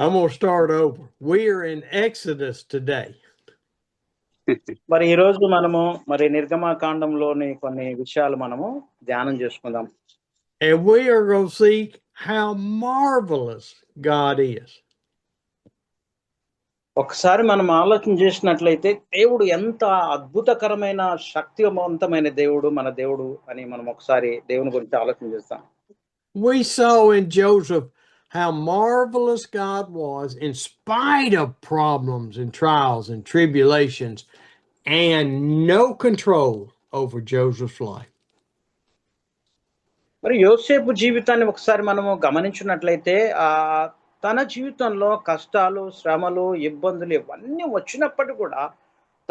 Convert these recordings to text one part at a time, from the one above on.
I'm going to start over. We are in Exodus today. మరి ఈ రోజు మనము మరి నిర్గమకాండంలోని కొన్ని విషయాలు మనము ధ్యానం చేసుకుందాం. And we are going to see how marvelous God is. ఒకసారి మనం ఆలోచన చేసినట్లయితే దేవుడు ఎంత అద్భుతకరమైన శక్తివంతమైన దేవుడు మన దేవుడు అని మనం ఒకసారి దేవుని గురించి ఆలోచన చేస్తాం. We saw in Joseph how marvelous God was in spite of problems and trials and tribulations and no control over Joseph's life. మరి యోసేపు జీవితాన్ని ఒకసారి మనము గమనించినట్లయితే తన జీవితంలో కష్టాలు, శ్రమలు, ఇబ్బందులు ఇవన్నీ వచ్చినప్పటికీ కూడా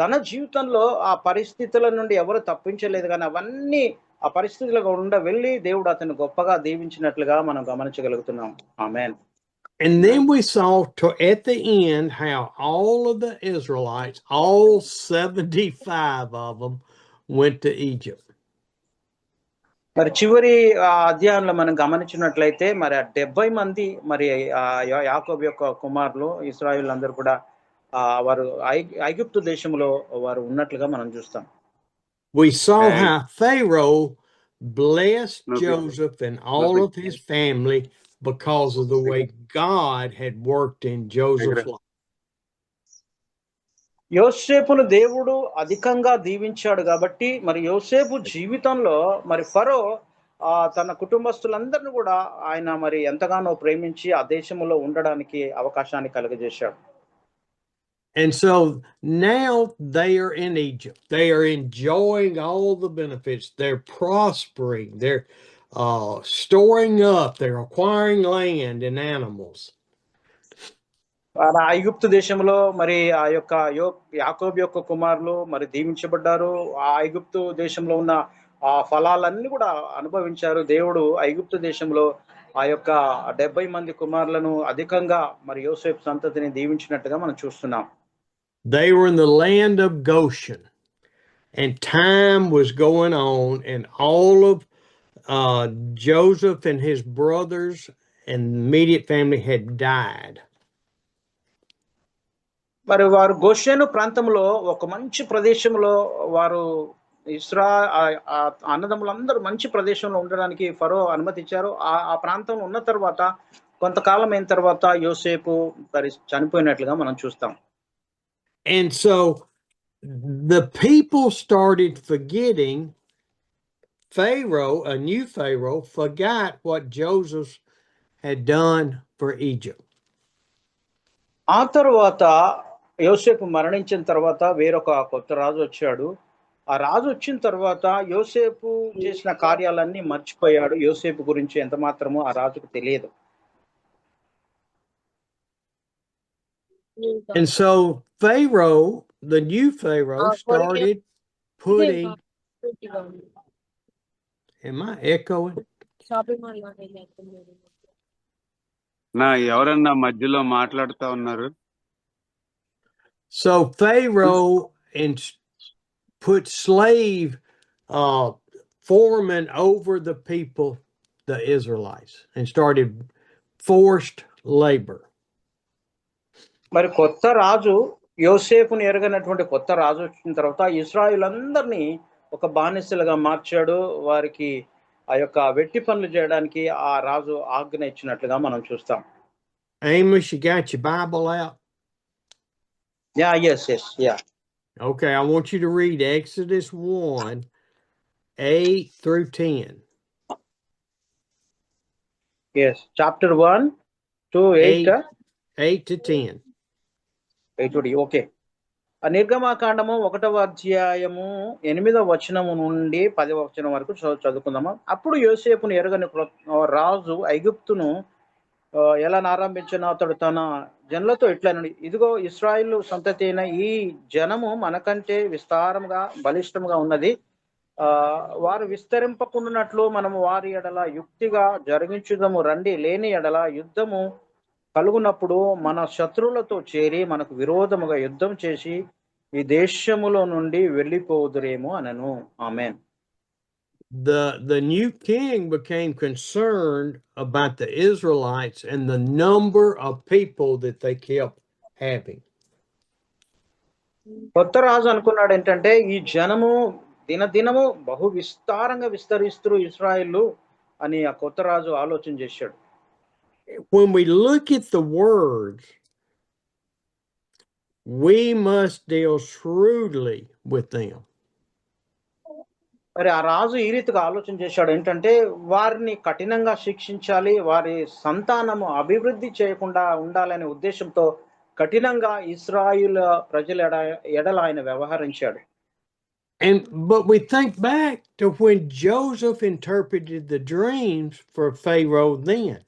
తన జీవితంలో ఆ పరిస్థితుల నుండి ఎవరు తప్పించలేదు, కానీ అవన్నీ ఆ పరిస్థితులు గుండా వెళ్ళి దేవుడు అతను గొప్పగా దీవించినట్లుగా మనం గమనించగలుగుతున్నాం. ఆమేన్. And then we saw at the end how all of the Israelites, all 75 of them, went to Egypt. మరి చివరి అధ్యాయంలో మనం గమనించినట్లయితే మరి 70 మంది మరి యాకోబు యొక్క కుమారులు ఇశ్రాయేలు అందరూ కూడా వారు ఐగుప్తు దేశంలో వారు ఉన్నట్లుగా మనం చూస్తాం. We saw how Pharaoh blessed Joseph and all of his family because of the way God had worked in Joseph's life. యోసేపును దేవుడు అధికంగా దీవించాడు కాబట్టి మరి యోసేపు జీవితంలో మరి ఫరో తన కుటుంబస్తులందరిని కూడా ఆయన మరి ఎంతగానో ప్రేమించి ఆ దేశంలో ఉండడానికి అవకాశాన్ని కలుగజేశాడు. And so now they are in Egypt. They are enjoying all the benefits. They're prospering. They're storing up. They're acquiring land and animals. ఐగుప్తు దేశంలో మరి ఆ యొక్క యాకోబు యొక్క కుమారులు మరి దీవించబడ్డారు. ఆ ఐగుప్తు దేశంలో ఉన్న ఆ ఫలాలన్నీ కూడా అనుభవించారు. దేవుడు ఐగుప్తు దేశంలో ఆ యొక్క 70 మంది కుమారులను అధికంగా మరి యోసేపు సంతతిని దీవించినట్టుగా మనం చూస్తున్నాం. They were in the land of Goshen, and time was going on, and all of Joseph and his brothers and immediate family had died. మరి వారు గోషెను ప్రాంతంలో ఒక మంచి ప్రదేశంలో వారు అన్నదమ్ములందరూ మంచి ప్రదేశంలో ఉండడానికి ఫరో అనుమతి ఇచ్చారు. ఆ ప్రాంతంలో ఉన్న తర్వాత కొంతకాలం అయిన తర్వాత యోసేపు చనిపోయినట్లుగా మనం చూస్తాం. And so the people started forgetting. Pharaoh, a new Pharaoh, forgot what Joseph had done for Egypt. ఆ తర్వాత యోసేపు మరణించిన తర్వాత వేరొక కొత్త రాజు వచ్చాడు. ఆ రాజు వచ్చిన తర్వాత యోసేపు చేసిన కార్యాలన్నీ మర్చిపోయాడు. యోసేపు గురించి ఎంత మాత్రమో ఆ రాజుకు తెలియదు. And so Pharaoh, the new Pharaoh, started putting. Am I echoing? ఎవరన్నా మధ్యలో మాట్లాడుతూ ఉన్నారు. So Pharaoh put slave foremen over the people, the Israelites, and started forced labor. మరి కొత్త రాజు యోసేపుని ఎరగనటువంటి కొత్త రాజు వచ్చిన తర్వాత ఇశ్రాయేలందరినీ ఒక బానిసలుగా మార్చాడు. వారికి ఆ యొక్క వెట్టి పనులు చేయడానికి ఆ రాజు ఆజ్ఞ ఇచ్చినట్లుగా మనం చూస్తాం. Amos, you got your Bible out? Yeah, yes. Okay, I want you to read Exodus 1, 8 through 10. Yes, chapter 1 to 8 to 10. 8 to 10. Okay. నిర్గమకాండము 1వ అధ్యాయము 8వ వచనము నుండి 10వ వచనం వరకు చదువుకుందాము. అప్పుడు యోసేపును ఎరగని రాజు ఐగుప్తును ఎలా ఆరంభించిన అతడు తన జనులతో ఇట్లనని, ఇదిగో ఇశ్రాయేలు సంతతి అయిన ఈ జనము మనకంటే విస్తారంగా బలిష్టంగా ఉన్నది. వారు విస్తరింపకుండానట్లు మనము వారి ఎడల యుక్తిగా జరిగించుదము రండి. లేని ఎడల యుద్ధము కలుగునప్పుడు మన శత్రువులతో చేరి మనకు విరోధముగా యుద్ధం చేసి ఈ దేశములో నుండి వెళ్ళిపోదురేమో అనను. ఆమేన్. the new king became concerned about the Israelites and the number of people that they kept having. కొత్త రాజు అనుకున్నాడు ఏంటంటే ఈ జనము దినదినము బహు విస్తారంగా విస్తరిస్తూ ఇస్రాయేలు అని ఆ కొత్త రాజు ఆలోచన చేశాడు. When we look at the words, we must deal shrewdly with them. మరి ఆ రాజు ఈ రీతిగా ఆలోచన చేశాడు ఏంటంటే వారిని కఠినంగా శిక్షించాలి, వారి సంతానము అభివృద్ధి చేయకుండా ఉండాలనే ఉద్దేశంతో కఠినంగా ఇశ్రాయేలు ప్రజల ఎడల ఆయన వ్యవహరించాడు. But we think back to when Joseph interpreted the dreams for Pharaoh then.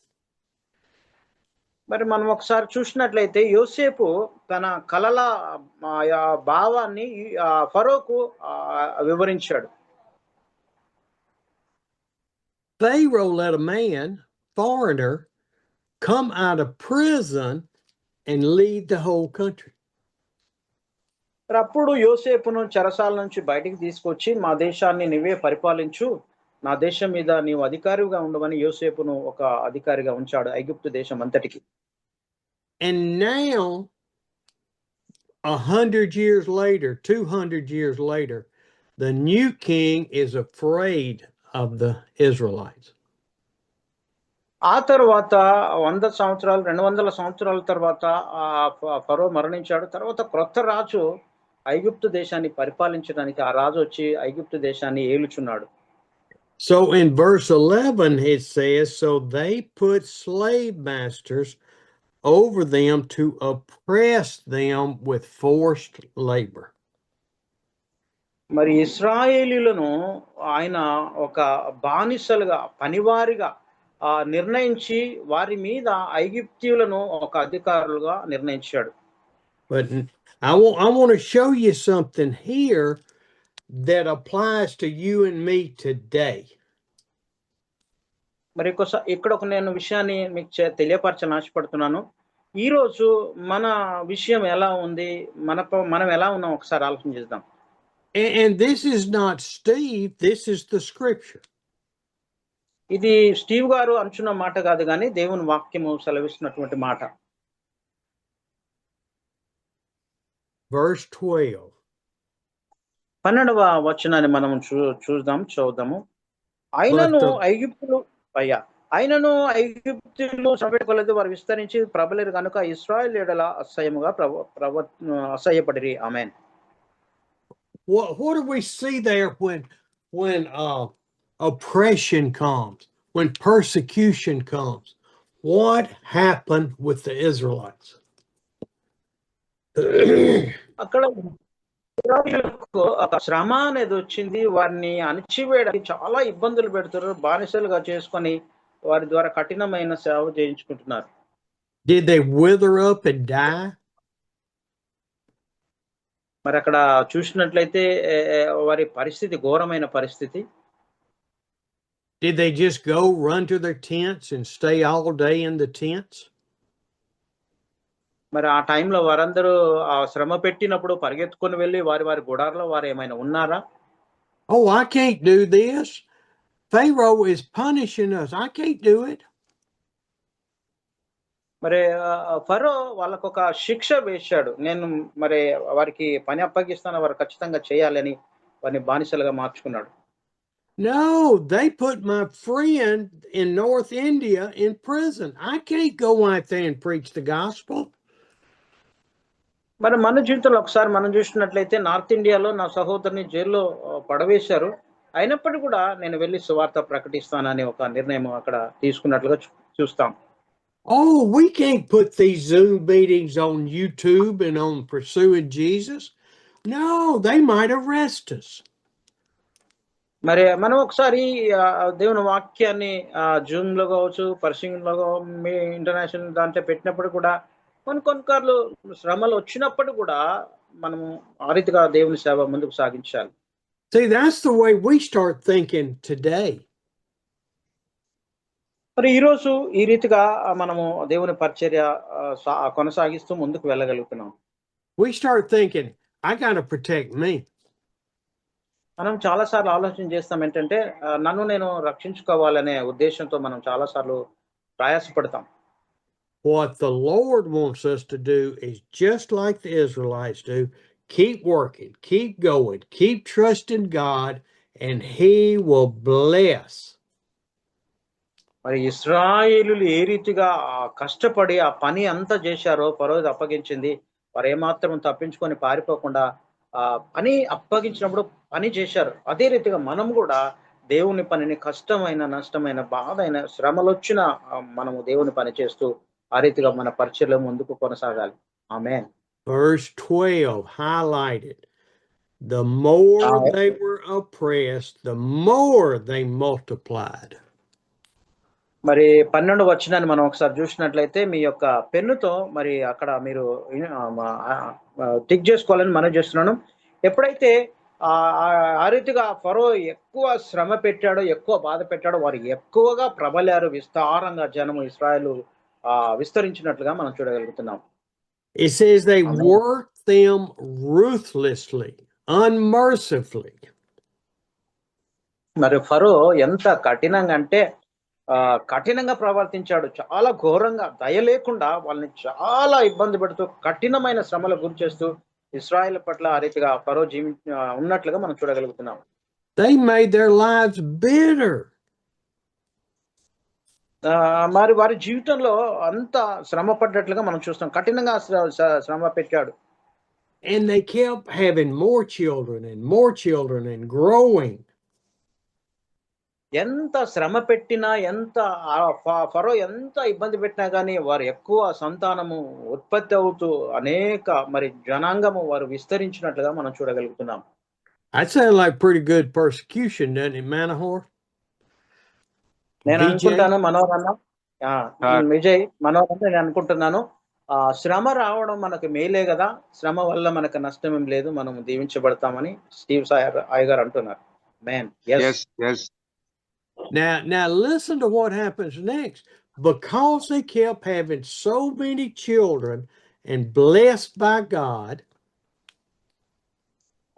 మరి మనం ఒకసారి చూసినట్లయితే యోసేపు తన కలల భావాన్ని ఫరోకు వివరించాడు. Pharaoh let a man, foreigner, come out of prison and lead the whole country. అప్పుడు యోసేపును చెరసాల నుంచి బయటికి తీసుకొచ్చి మా దేశాన్ని నీవే పరిపాలించు, నా దేశం మీద నీవు అధికారిగా ఉండవని యోసేపును ఒక అధికారిగా ఉంచాడు ఐగుప్తు దేశం అంతటికి. And now 100 years later, 200 years later, the new king is afraid of the Israelites. ఆ తర్వాత 100 సంవత్సరాలు 200 సంవత్సరాల తర్వాత ఫరో మరణించాడు. తర్వాత క్రొత్త రాజు ఐగుప్తు దేశాన్ని పరిపాలించడానికి ఆ రాజు వచ్చి ఐగుప్తు దేశాన్ని ఏలుచున్నాడు. So in verse 11 it says, so they put slave masters over them to oppress them with forced labor. మరి ఇశ్రాయేలీయులను ఆయన ఒక బానిసలుగా పనివారిగా నిర్ణయించి వారి మీద ఐగుప్తీయులను ఒక అధికారులుగా నిర్ణయించాడు. But I want to show you something here that applies to you and me today. మరి ఇక్కడ నేను విషయాన్ని మీకు తెలియపరచని ఆశపడుతున్నాను. ఈ రోజు మన విషయం ఎలా ఉంది, మనం ఎలా ఉన్నాం ఒకసారి ఆలోచన చేద్దాం. And this is not Steve, this is the scripture. ఇది స్టీవ్ గారు అంచున్న మాట కాదు కానీ దేవుని వాక్యము సెలవిస్తున్నటువంటి మాట. Verse 12. 12వ వచనాన్ని మనం చదువుదాము. అయినను ఐగుప్తులు శ్రమపెట్టుకోలేదు, వారు విస్తరించి ప్రబలేరు కనుక ఇశ్రాయేలు ఎడల అసహ్యముగా అసహ్యపడిరి. ఆమేన్. What do we see there when oppression comes, when persecution comes? What happened with the Israelites? అక్కడ శ్రమ అనేది వచ్చింది, వారిని అణచివేయడానికి చాలా ఇబ్బందులు పెడుతున్నారు, బానిసలుగా చేసుకొని వారి ద్వారా కఠినమైన సేవ చేయించుకుంటున్నారు. Did they wither up and die? మరి అక్కడ చూసినట్లయితే వారి పరిస్థితి ఘోరమైన పరిస్థితి. Did they just go run to their tents and stay all day in the tents? మరి ఆ టైంలో వారందరూ ఆ శ్రమ పెట్టినప్పుడు పరిగెత్తుకొని వెళ్ళి వారి గుడార్లో వారు ఏమైనా ఉన్నారా? Oh, I can't do this. Pharaoh is punishing us. I can't do it. మరి ఫరో వాళ్ళకు ఒక శిక్ష వేశాడు, నేను మరి వారికి పని అప్పగిస్తాను, వారు ఖచ్చితంగా చేయాలని వారిని బానిసలుగా మార్చుకున్నాడు. No, they put my friend in North India in prison. I can't go out there and preach the gospel. మరి మన జీవితంలో ఒకసారి మనం చూసినట్లయితే నార్త్ ఇండియాలో నా సహోదరుని జైల్లో పడవేశారు, అయినప్పటికీ కూడా నేను వెళ్ళి సువార్త ప్రకటిస్తానని ఒక నిర్ణయం అక్కడ తీసుకున్నట్లుగా చూస్తాం. Oh, we can't put these Zoom meetings on YouTube and on Pursuing Jesus. No, they might arrest us. మరి మనం ఒకసారి దేవుని వాక్యాన్ని జూమ్ లో కావచ్చు, పర్సింగ్ లో ఇంటర్నేషనల్ దాంట్లో పెట్టినప్పుడు కూడా కొన్నిసార్లు శ్రమలు వచ్చినప్పుడు కూడా మనము ఆ రీతిగా దేవుని సేవ ముందుకు సాగించాలి. See, that's the way we start thinking today. మరి ఈరోజు ఈ రీతిగా మనము దేవుని పరిచర్య కొనసాగిస్తూ ముందుకు వెళ్ళగలుగుతున్నాం. We start thinking, I got to protect me. మనం చాలా సార్లు ఆలోచన చేస్తాం ఏంటంటే నన్ను నేను రక్షించుకోవాలనే ఉద్దేశంతో మనం చాలా సార్లు ప్రయాసపడతాం. What the Lord wants us to do is just like the Israelites do. Keep working, keep going, keep trusting God, and He will bless. మరి ఇశ్రాయేలులు ఏ రీతిగా కష్టపడి ఆ పని అంతా చేశారో ఫరోది అప్పగించింది. వారు ఏమాత్రం తప్పించుకొని పారిపోకుండా ఆ పని అప్పగించినప్పుడు పని చేశారు. అదే రీతిగా మనం కూడా దేవుని పనిని కష్టమైన, నష్టమైన, బాధైన, శ్రమలొచ్చిన మనము దేవుని పని చేస్తూ ఆ రీతిగా మన పరిచర్లో ముందుకు కొనసాగాలి. ఆమేన్. Verse 12 highlighted. The more they were oppressed, the more they multiplied. మరి 12 వచనాన్ని మనం ఒకసారి చూసినట్లయితే మీ యొక్క పెన్నుతో మరి అక్కడ మీరు టిక్ చేసుకోవాలని మనం చేస్తున్నాను. ఎప్పుడైతే ఆ రీతిగా ఫరో ఎక్కువ శ్రమ పెట్టాడో, ఎక్కువ బాధ పెట్టాడో, వారు ఎక్కువగా ప్రబలారు. విస్తారంగా జనము ఇశ్రాయేలు విస్తరించినట్లుగా మనం చూడగలుగుతున్నాం. It says they Amen. worked them ruthlessly, unmercifully. మరి ఫరో ఎంత కఠినంగా అంటే కఠినంగా ప్రవర్తించాడు. చాలా ఘోరంగా దయ లేకుండా వాళ్ళని చాలా ఇబ్బంది పెడుతూ కఠినమైన శ్రమలకు గురి చేస్తూ ఇశ్రాయేల్ పట్ల ఆ రీతిగా ఫరో ఉన్నట్లుగా మనం చూడగలుగుతున్నాం. They made their lives bitter. మరి వారి జీవితంలో అంత శ్రమ పడ్డట్లుగా మనం చూస్తాం. కఠినంగా శ్రమ పెట్టాడు. And they kept having more children and growing. ఎంత శ్రమ పెట్టినా, ఎంత ఫరో ఎంత ఇబ్బంది పెట్టినా గానీ వారు ఎక్కువ సంతానము ఉత్పత్తి అవుతూ అనేక మరి జనాంగము వారు విస్తరించినట్లుగా మనం చూడగలుగుతున్నాం. That sounds like pretty good persecution, doesn't it, Manohar? నేను అనుకుంటాను మనోహర్ అన్న, విజయ్ మనోహర్ అన్న, నేను అనుకుంటున్నాను శ్రమ రావడం మనకు మేలే కదా, శ్రమ వల్ల మనకు నష్టం ఏం లేదు, మనం దీవించబడతామని స్టీవ్ అయ్యగారు అంటున్నారు. Man yes. Now listen to what happens next. Because they kept having so many children and blessed by God.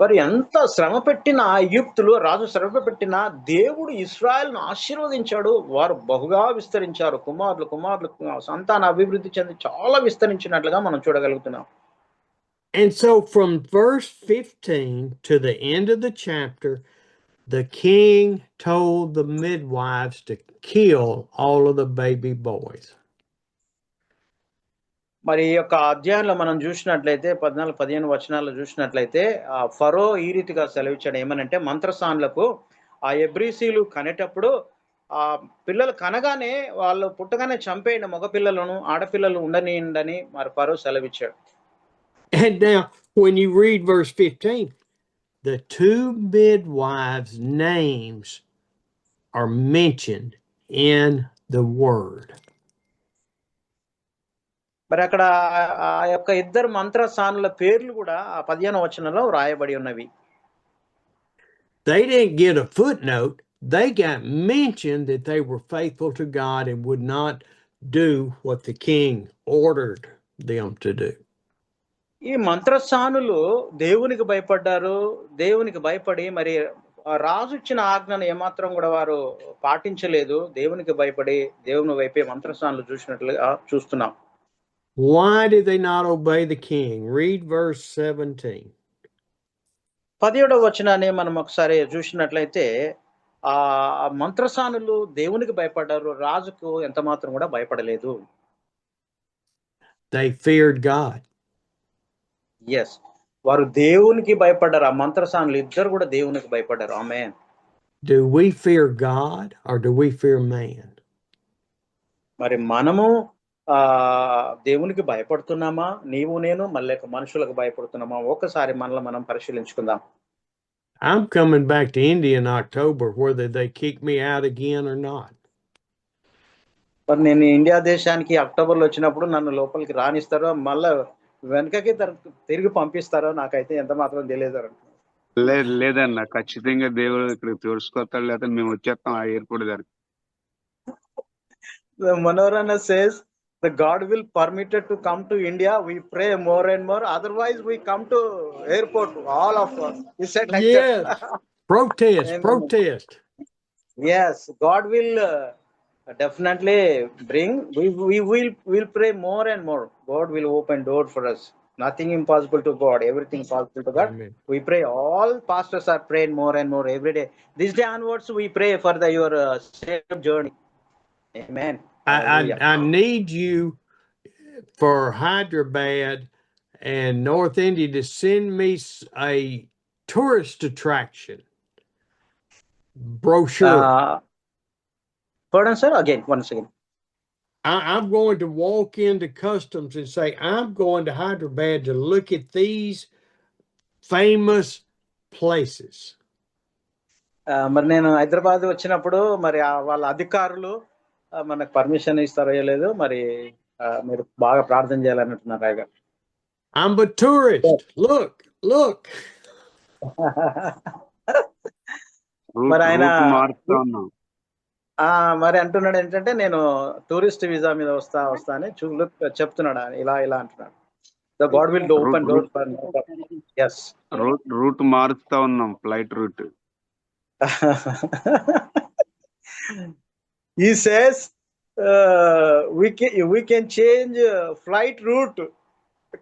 మరి ఎంత శ్రమ పెట్టిన ఈజిప్తులు రాజు శ్రమ పెట్టిన దేవుడు ఇశ్రాయేలును ఆశీర్వదించాడు. వారు బహుగా విస్తరించారు. కుమారులు సంతాన అభివృద్ధి చెంది చాలా విస్తరించినట్లుగా మనం చూడగలుగుతున్నాం. And so from verse 15 to the end of the chapter, the king told the midwives to kill all of the baby boys. మరి ఈ యొక్క అధ్యాయంలో మనం చూసినట్లయితే 14-15 వచనాల్లో చూసినట్లయితే ఫరో ఈ రీతిగా సెలవిచ్చాడు. ఏమనంటే మంత్రసానులకు ఆ ఎబ్రీసీలు కనేటప్పుడు ఆ పిల్లలు కనగానే వాళ్ళు పుట్టగానే చంపేయండి, మగ పిల్లలను, ఆడపిల్లలు ఉండనియండి మరి ఫరో సెలవిచ్చాడు. And now when you read verse 15, the two midwives' names are mentioned in the word. మరి అక్కడ ఆ యొక్క ఇద్దరు మంత్రసానుల పేర్లు కూడా ఆ 15వ వచనంలో రాయబడి ఉన్నవి. They didn't get a footnote. They got mentioned that they were faithful to God and would not do what the king ordered them to do. ఈ మంత్రసానులు దేవునికి భయపడ్డారు. దేవునికి భయపడి మరి రాజు ఇచ్చిన ఆజ్ఞను ఏమాత్రం కూడా వారు పాటించలేదు. దేవునికి భయపడి దేవుని వైపే మంత్రసానులు చూసినట్లుగా చూస్తున్నాం. Why did they not obey the king? Read verse 17. 17వ వచనాన్ని మనం ఒకసారి చూసినట్లయితే ఆ మంత్రసానులు దేవునికి భయపడ్డారు, రాజుకు ఎంత మాత్రం కూడా భయపడలేదు. They feared God. Yes, వారు దేవునికి భయపడ్డారు. ఆ మంత్రసానులు ఇద్దరు కూడా దేవునికి భయపడ్డారు. ఆమేన్. Do we fear God or do we fear man? మరి మనము దేవునికి భయపడుతున్నామా, నీవు నేను, మళ్ళీ మనుషులకు భయపడుతున్నామా? ఒకసారి మనల్ని మనం పరిశీలించుకుందాం. I'm coming back to India in October, whether they kick me out again or not. మరి నేను ఇండియా దేశానికి అక్టోబర్లో వచ్చినప్పుడు నన్ను లోపలికి రానిస్తారో మళ్ళా వెనకకి తిరిగి పంపిస్తారో నాకైతే ఎంత మాత్రం తెలియదు. లేదన్న, ఖచ్చితంగా దేవుడు ఇక్కడ తోడుచుకొస్తాడు, లేదా మేము వచ్చేస్తాం ఆ ఎయిర్పోర్ట్ దగ్గర. Manorana says the God will permit it to come to India. We pray more and more. Otherwise, we come to airport, all of us. He said like yes. that. Protest, Amen. protest. Yes, God will definitely bring. We'll pray more and more. God will open door for us. Nothing impossible to God. Everything possible to God. Amen. We pray. All pastors are praying more and more every day. This day onwards, we pray for your safe journey. Amen. Hallelujah. I need you for Hyderabad and North India to send me a tourist attraction brochure. Pardon, sir. Again, once again. I'm going to walk into customs and say, I'm going to Hyderabad to look at these famous places. మరి నేను హైదరాబాద్ వచ్చినప్పుడు మరి వాళ్ళ అధికారులు మనకు permission ఇస్తారో లేదు, మరి మీరు బాగా ప్రార్థన చేయాలన్నట్టున్నారు రాయ్ గారు. I'm a tourist. Look. మరి ఆయన మారుతా ఉన్నాం. మరి అంటున్నాడు ఏంటంటే, నేను టూరిస్ట్ వీసా మీద వస్తా అని చెప్తున్నాడు, ఇలా అంటున్నాడు. The God will open doors for yes. Route మారుతా ఉన్నాం, flight route. He says we can change flight route,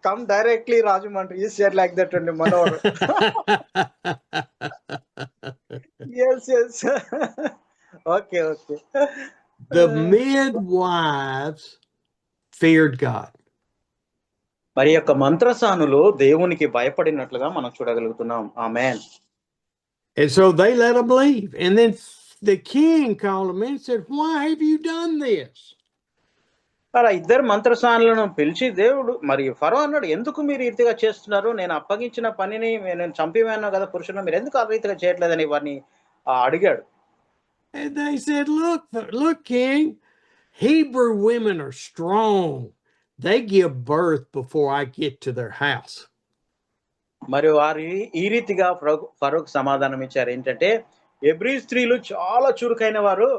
come directly Rajahmundry. He said like that only, Manohar. Yes. Okay. The midwives feared God. మరి యొక్క మంత్రసానులు దేవునికి భయపడినట్లుగా మనం చూడగలుగుతున్నాం. ఆమేన్. And so they let them leave. And then the king called them in and said, why have you done this? అలా ఇద్దరు మంత్రసానులను పిలిచి దేవుడు, మరి ఫరో అన్నాడు, ఎందుకు మీరు ఈ రీతిగా చేస్తున్నారు? నేను అప్పగించిన పనిని నేను చంపివేన్నాను కదా పురుషులను, మీరు ఎందుకు ఆ రీతిగా చేయట్లేదని వారిని అడిగాడు. And they said, look, king, Hebrew women are strong. They give birth before I get to their house. మరి వారు ఈ రీతిగా ఫరోకు సమాధానం ఇచ్చారు ఏంటంటే, హెబ్రీ స్త్రీలు చాలా చురుకైన వారు,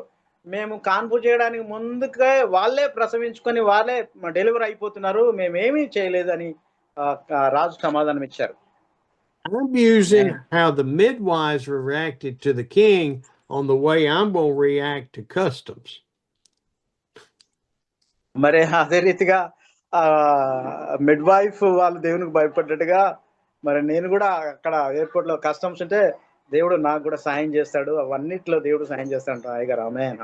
మేము కాన్పు చేయడానికి ముందుగా వాళ్ళే ప్రసవించుకొని వాళ్ళే డెలివరీ అయిపోతున్నారు, మేమేమీ చేయలేదు అని రాజు సమాధానం ఇచ్చారు. I'm using how the midwives reacted to the king on the way I'm going to react to customs. మరి అదే రీతిగా మిడ్ వైఫ్ వాళ్ళు దేవునికి భయపడ్డట్టుగా, మరి నేను కూడా అక్కడ ఎయిర్పోర్ట్ లో కస్టమ్స్ ఉంటే దేవుడు నాకు కూడా సాయం చేస్తాడు, అవన్నిట్లో దేవుడు సాయం చేస్తాడు. రాయగారు ఆమేన్.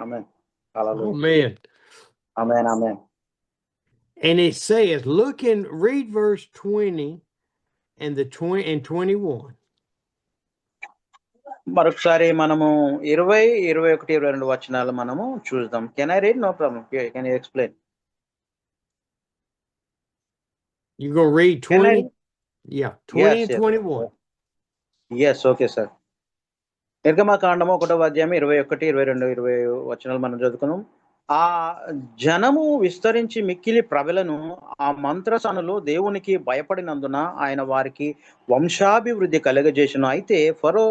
And it says, look and read verse 20 and 21. మరొకసారి మనము 20, 21, 22 వచనాలు మనము చూద్దాం. Can I read? No problem. Can you explain? You gonna read 20? Yeah, 20 and 21. Yes, okay, sir. నిర్గమకాండము 1వ అధ్యాయం 21, 22, 20 వచనాలు మనం చదువుకుందాం. ఆ జనము విస్తరించి మిక్కిలి ప్రబలను, ఆ మంత్రసానులు దేవునికి భయపడినందున ఆయన వారికి వంశాభివృద్ధి కలగజేసును. అయితే ఫరో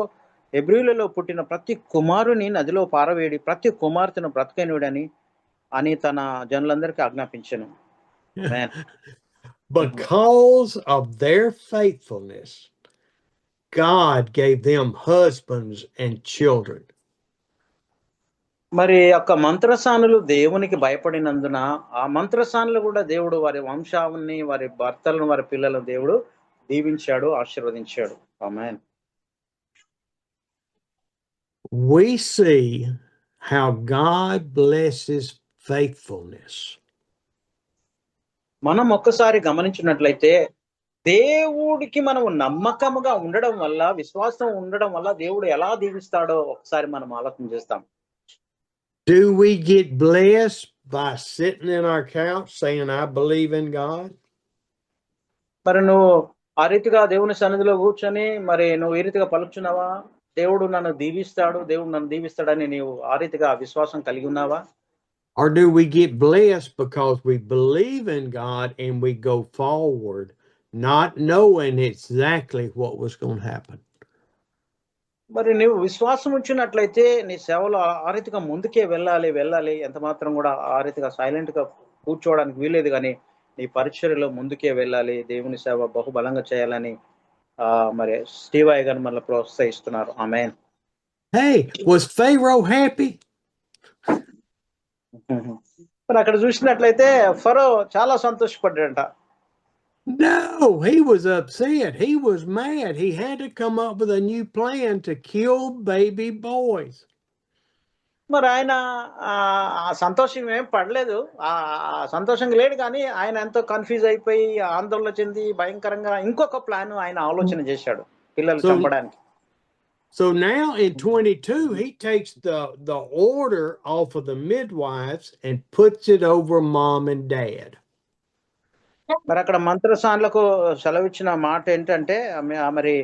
హెబ్రీయులలో పుట్టిన ప్రతి కుమారుని నదిలో పారవేడి, ప్రతి కుమార్తెను బ్రతకనివాడని అని తన జనులందరికీ ఆజ్ఞాపించెను. Because of their faithfulness, God gave them husbands and children. మరి యొక్క మంత్రసానులు దేవునికి భయపడినందున ఆ మంత్రసానులు కూడా దేవుడు వారి వంశాన్ని, వారి భర్తలను, వారి పిల్లలను దేవుడు దీవించాడు, ఆశీర్వదించాడు. ఆమేన్. We see how God blesses faithfulness. మనం ఒక్కసారి గమనించినట్లయితే దేవుడికి మనము నమ్మకముగా ఉండడం వల్ల, విశ్వాసం ఉండడం వల్ల దేవుడు ఎలా దీవిస్తాడో ఒకసారి మనం ఆలోచన చేస్తాం. Do we get blessed by sitting in our couch saying, I believe in God? మరి నువ్వు ఆ రీతిగా దేవుని సన్నిధిలో కూర్చొని మరి నువ్వు ఈ రీతిగా పలుకుచున్నావా? దేవుడు నన్ను దీవిస్తాడని నీవు ఆ రీతిగా విశ్వాసం కలిగి ఉన్నావా? Or do we get blessed because we believe in God and we go forward, not knowing exactly what was going to happen? మరి నువ్వు విశ్వాసం ఉంచినట్లయితే నీ సేవలో ఆ రీతిగా ముందుకే వెళ్ళాలి. ఎంత మాత్రం కూడా ఆ రీతిగా సైలెంట్ గా కూర్చోవడానికి వీలేదు, కానీ నీ పరిచర్యలో ముందుకే వెళ్ళాలి, దేవుని సేవ బహుబలంగా చేయాలని మరి స్టీవ్ అయ్య గారు మళ్ళీ ప్రోత్సహిస్తున్నారు. ఆమేన్. Hey, was Pharaoh happy? మరి అక్కడ చూసినట్లయితే ఫరో చాలా సంతోషపడ్డాడంట. No, he was upset. He was mad. He had to come up with a new plan to kill baby boys. మరి ఆయన ఆ సంతోషం ఏం పడలేదు. సంతోషంగా లేడు కానీ ఆయన ఎంతో కన్‌ఫ్యూజ్ అయిపోయి, ఆందోళన చెంది భయంకరంగా ఇంకొక ప్లాన్ ఆయన ఆలోచన చేశాడు పిల్లలు So, చంపడానికి. so now in 22, he takes the order off of the midwives and puts it over mom and dad. మరి అక్కడ మంత్రసానులకు సెలవిచ్చిన మాట ఏంటంటే మరి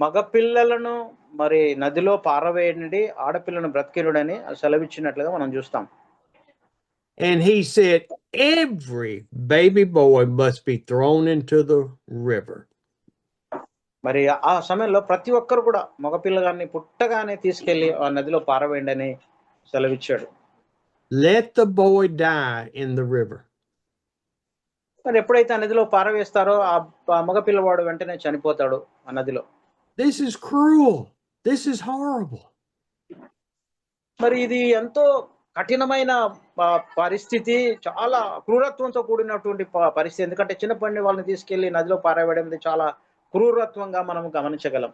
మగ పిల్లలను మరి నదిలో పారవేయండి, ఆడపిల్లను బ్రతికినుడని సెలవిచ్చినట్లుగా మనం చూస్తాం. And he said every baby boy must be thrown into the river. మరి ఆ సమయంలో ప్రతి ఒక్కరు కూడా మగపిల్లగాన్ని పుట్టగానే తీసుకెళ్లి ఆ నదిలో పారవేయండి అని సెలవిచ్చాడు. Let the boy die in the river. మరి ఎప్పుడైతే ఆ నదిలో పారవేస్తారో ఆ మగపిల్లవాడు వెంటనే చనిపోతాడు ఆ నదిలో. This is cruel. This is horrible. మరి ఇది ఎంతో కఠినమైన పరిస్థితి, చాలా క్రూరత్వంతో కూడినటువంటి పరిస్థితి. ఎందుకంటే చిన్నప్పటి వాళ్ళని తీసుకెళ్లి నదిలో పారవేయడం చాలా క్రూరత్వంగా మనం గమనించగలం.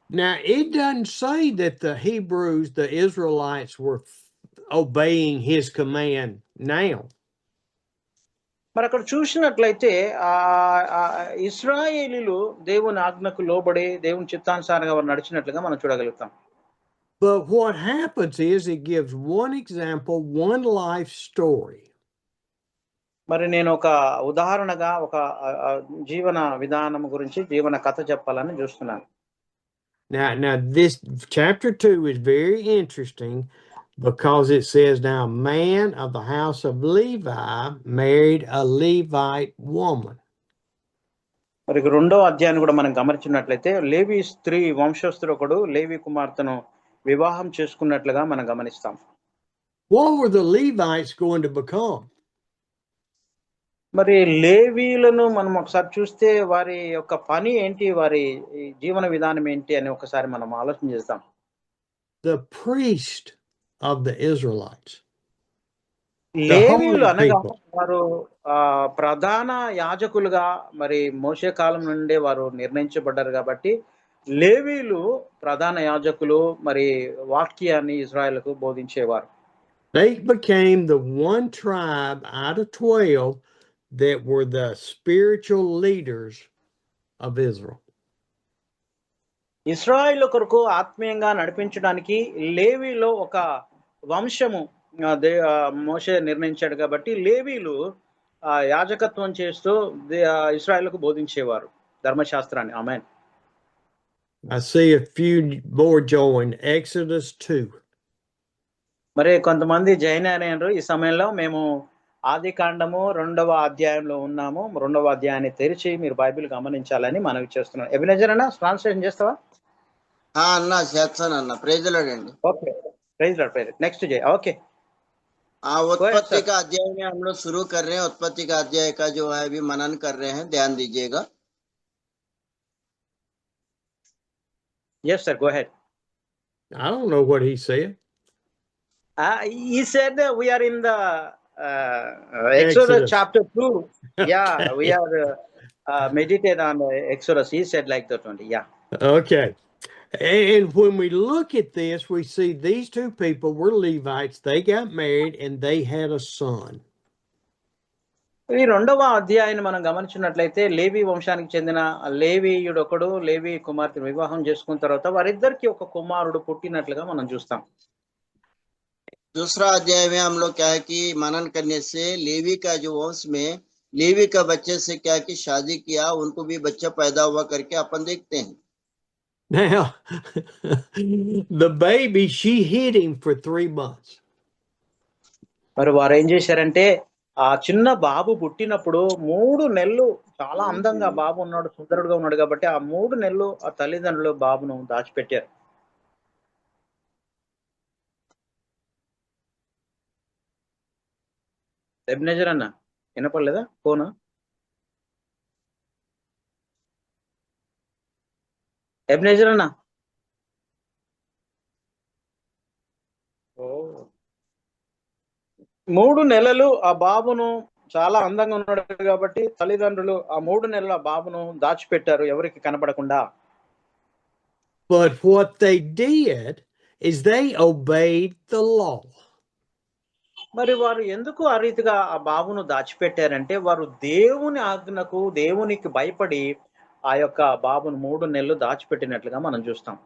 Now, it doesn't say that the Hebrews, the Israelites, were obeying his command now. మరి అక్కడ చూసినట్లయితే ఇశ్రాయేలీలు దేవుని ఆజ్ఞకు లోబడి దేవుని చిత్తానుసారంగా వారు నడిచినట్లుగా మనం చూడగలుగుతాం. But what happens is it gives one example, one life story. మరి నేను ఒక ఉదాహరణగా ఒక జీవన విధానం గురించి జీవన కథ చెప్పాలని చూస్తున్నాను. Now this chapter 2 is very interesting because it says, now a man of the house of Levi married a Levite woman. మరి రెండో అధ్యాయాన్ని కూడా మనం గమనించినట్లయితే లేవి స్త్రీ వంశస్థుడు లేవి కుమార్తెను వివాహం చేసుకున్నట్లుగా మనం గమనిస్తాం. What were the Levites going to become? మరి లేవీలను మనం ఒకసారి చూస్తే వారి యొక్క పని ఏంటి, వారి జీవన విధానం ఏంటి అని ఒకసారి మనం ఆలోచన చేస్తాం. The priest of the Israelites. లేవీయులు అనగా వారు ప్రధాన యాజకులుగా మరి మోషే కాలం నుండే వారు నిర్ణయించబడ్డారు కాబట్టి లేవీయులు ప్రధాన యాజకులు, మరి వాక్యాన్ని ఇజ్రాయెలుకు బోధించేవారు. They became the one tribe out of 12 that were the spiritual leaders of Israel. ఇశ్రాయేలు కొరకు ఆత్మీయంగా నడిపించడానికి లేవీలో ఒక వంశము మోషే నిర్ణయించాడు కాబట్టి లేవీలు యాజకత్వం చేస్తూ ఇశ్రాయేలుకు బోధించేవారు ధర్మశాస్త్రాన్ని. ఆమేన్. I see a few more join Exodus 2. మరి కొంతమంది జాయిన్ అయ్యారు ఈ సమయంలో. మేము ఆది కాండము 2వ అధ్యాయంలో ఉన్నాము. 2వ అధ్యాయాన్ని తెరిచి మీరు బైబిల్ గమనించాలని మనవి చేస్తున్నాను. ఎబినెజర్ అన్న ట్రాన్స్లేషన్ చేస్తావా? అన్న చేస్తాను అన్న. ప్రైజ్ ది లార్డ్ అండి. Okay, praise the lord. Next Jai. Okay, उत्पत्ति का अध्याय में हम लोग शुरू कर रहे हैं. उत्पत्ति का अध्याय का जो है अभी मनन कर रहे हैं, ध्यान दीजिएगा. Yes sir, go ahead. I don't know what he said. He said that we are in the Exodus chapter 2. Yeah, okay. We are meditate on Exodus. He said like that only. Yeah. Okay. And when we look at this, we see these two people were Levites. They got married and they had a son. ఈ 2వ అధ్యాయాన్ని మనం గమనించినట్లయితే లేవి వంశానికి చెందిన లేవీయుడు ఒకడు లేవి కుమార్తెను వివాహం చేసుకున్న తర్వాత వారిద్దరికి ఒక కుమారుడు పుట్టినట్లుగా మనం చూస్తాం. दूसरा अध्याय में हम लोग क्या है कि मनन करने से लेवी का जो वंश में लेवी का बच्चे से क्या कि शादी किया, उनको भी बच्चा पैदा हुआ करके अपन देखते हैं. Now, the baby, she hid him for 3 months. మరి వారు ఏం చేశారంటే ఆ చిన్న బాబు పుట్టినప్పుడు 3 నెలలు చాలా అందంగా బాబు ఉన్నాడు, సుందరుడుగా ఉన్నాడు కాబట్టి ఆ 3 నెలలు ఆ తల్లిదండ్రులు బాబును దాచిపెట్టారు. ఎబినెజర్ అన్న వినపడలేదా ఫోన్? ఎబినెజర్ అన్న 3 నెలలు ఆ బాబును చాలా అందంగా ఉన్నాడు కాబట్టి తల్లిదండ్రులు ఆ 3 నెలలు ఆ బాబును దాచిపెట్టారు ఎవరికి కనపడకుండా. But what they did is they obeyed the law. మరి వారు ఎందుకు ఆ రీతిగా ఆ బాబును దాచిపెట్టారంటే, వారు దేవుని ఆజ్ఞకు, దేవునికి భయపడి ఆ యొక్క బాబును 3 నెలలు దాచిపెట్టినట్లుగా మనం చూస్తాం.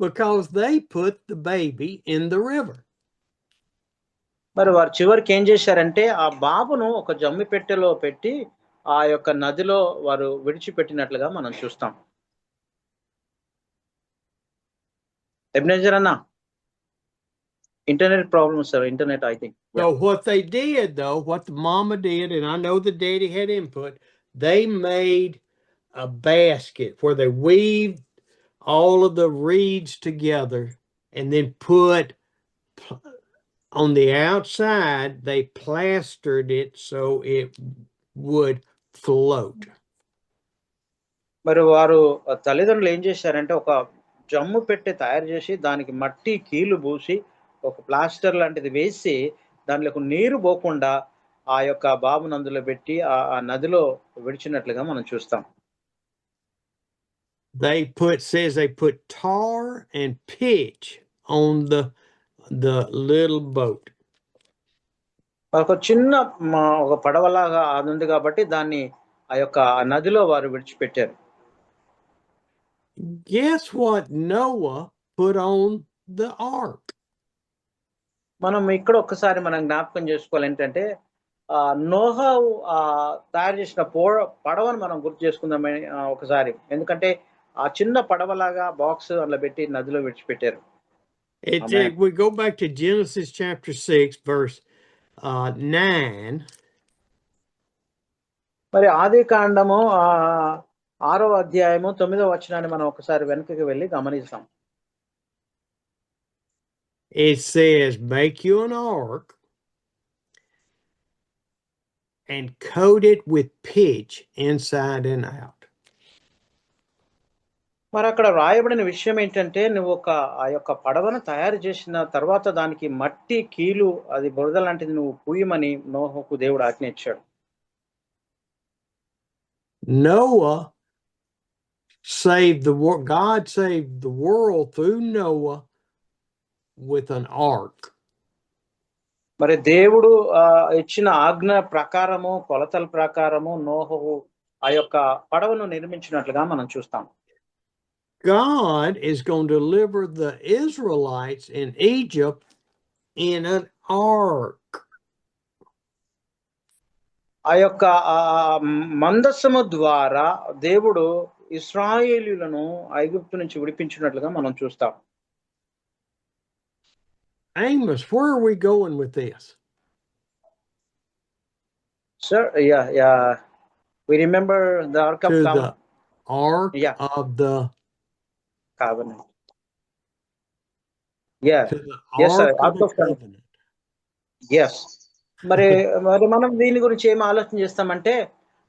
Because they put the baby in the river. మరి వారు చివరికి ఏం చేశారంటే, ఆ బాబును ఒక జమ్మి పెట్టెలో పెట్టి, ఆ యొక్క నదిలో వారు విడిచిపెట్టినట్లుగా మనం చూస్తాం. ఎబినేజర్ అన్న, internet problem sir. Internet I think. So what they did, though, what the mama did, and I know the daddy had input, they made a basket where they weaved all of the reeds together and then put on the outside, they plastered it so it would float. మరి వారు తల్లిదండ్రులు ఏం చేశారంటే, ఒక జమ్ము పెట్టె తయారు చేసి, దానికి మట్టి కీలు పూసి, ఒక ప్లాస్టర్ లాంటిది వేసి, దాంట్లోకి నీరు పోకుండా ఆ యొక్క బాబును అందులో పెట్టి ఆ నదిలో విడిచినట్లుగా మనం చూస్తాం. Says they put tar and pitch on the little boat. ఒక చిన్న ఒక పడవలాగా అది ఉంది కాబట్టి దాన్ని ఆ యొక్క నదిలో వారు విడిచిపెట్టారు. Guess what Noah put on the ark? మనం ఇక్కడ ఒక్కసారి మనం జ్ఞాపకం చేసుకోవాలి ఏంటంటే, నోహా తయారు చేసిన పడవను మనం గుర్తు చేసుకుందామని ఒకసారి. ఎందుకంటే ఆ చిన్న పడవలాగా బాక్స్ అందులో పెట్టి నదిలో విడిచిపెట్టారు. We go back to Genesis chapter 6 verse 9. మరి ఆది కాండము 6వ అధ్యాయము 9వ వచనాన్ని మనం ఒకసారి వెనుకకి వెళ్ళి గమనిస్తాం. It says, make you an ark and coat it with pitch inside and out. మరి అక్కడ రాయబడిన విషయం ఏంటంటే, నువ్వు ఆ యొక్క పడవను తయారు చేసిన తర్వాత దానికి మట్టి కీలు, అది బురద లాంటిది నువ్వు పూయమని నోహకు దేవుడు ఆజ్ఞ ఇచ్చాడు. Noah God saved the world through Noah with an ark. మరి దేవుడు ఇచ్చిన ఆజ్ఞ ప్రకారము, కొలతల ప్రకారము నోహు ఆ యొక్క పడవను నిర్మించినట్లుగా మనం చూస్తాం. God is going to deliver the Israelites in Egypt in an ark. ఆ యొక్క మందస్సము ద్వారా దేవుడు ఇశ్రాయేలీయులను ఐగుప్తు నుంచి విడిపించినట్లుగా మనం చూస్తాం. Amos, where are we going with this? Sir, yeah. We remember the Ark of the Ark of the Covenant. Yeah. Yes, sir. Ark of the Covenant. Yes. మరి మనం దీని గురించి ఏం ఆలోచన చేస్తామంటే,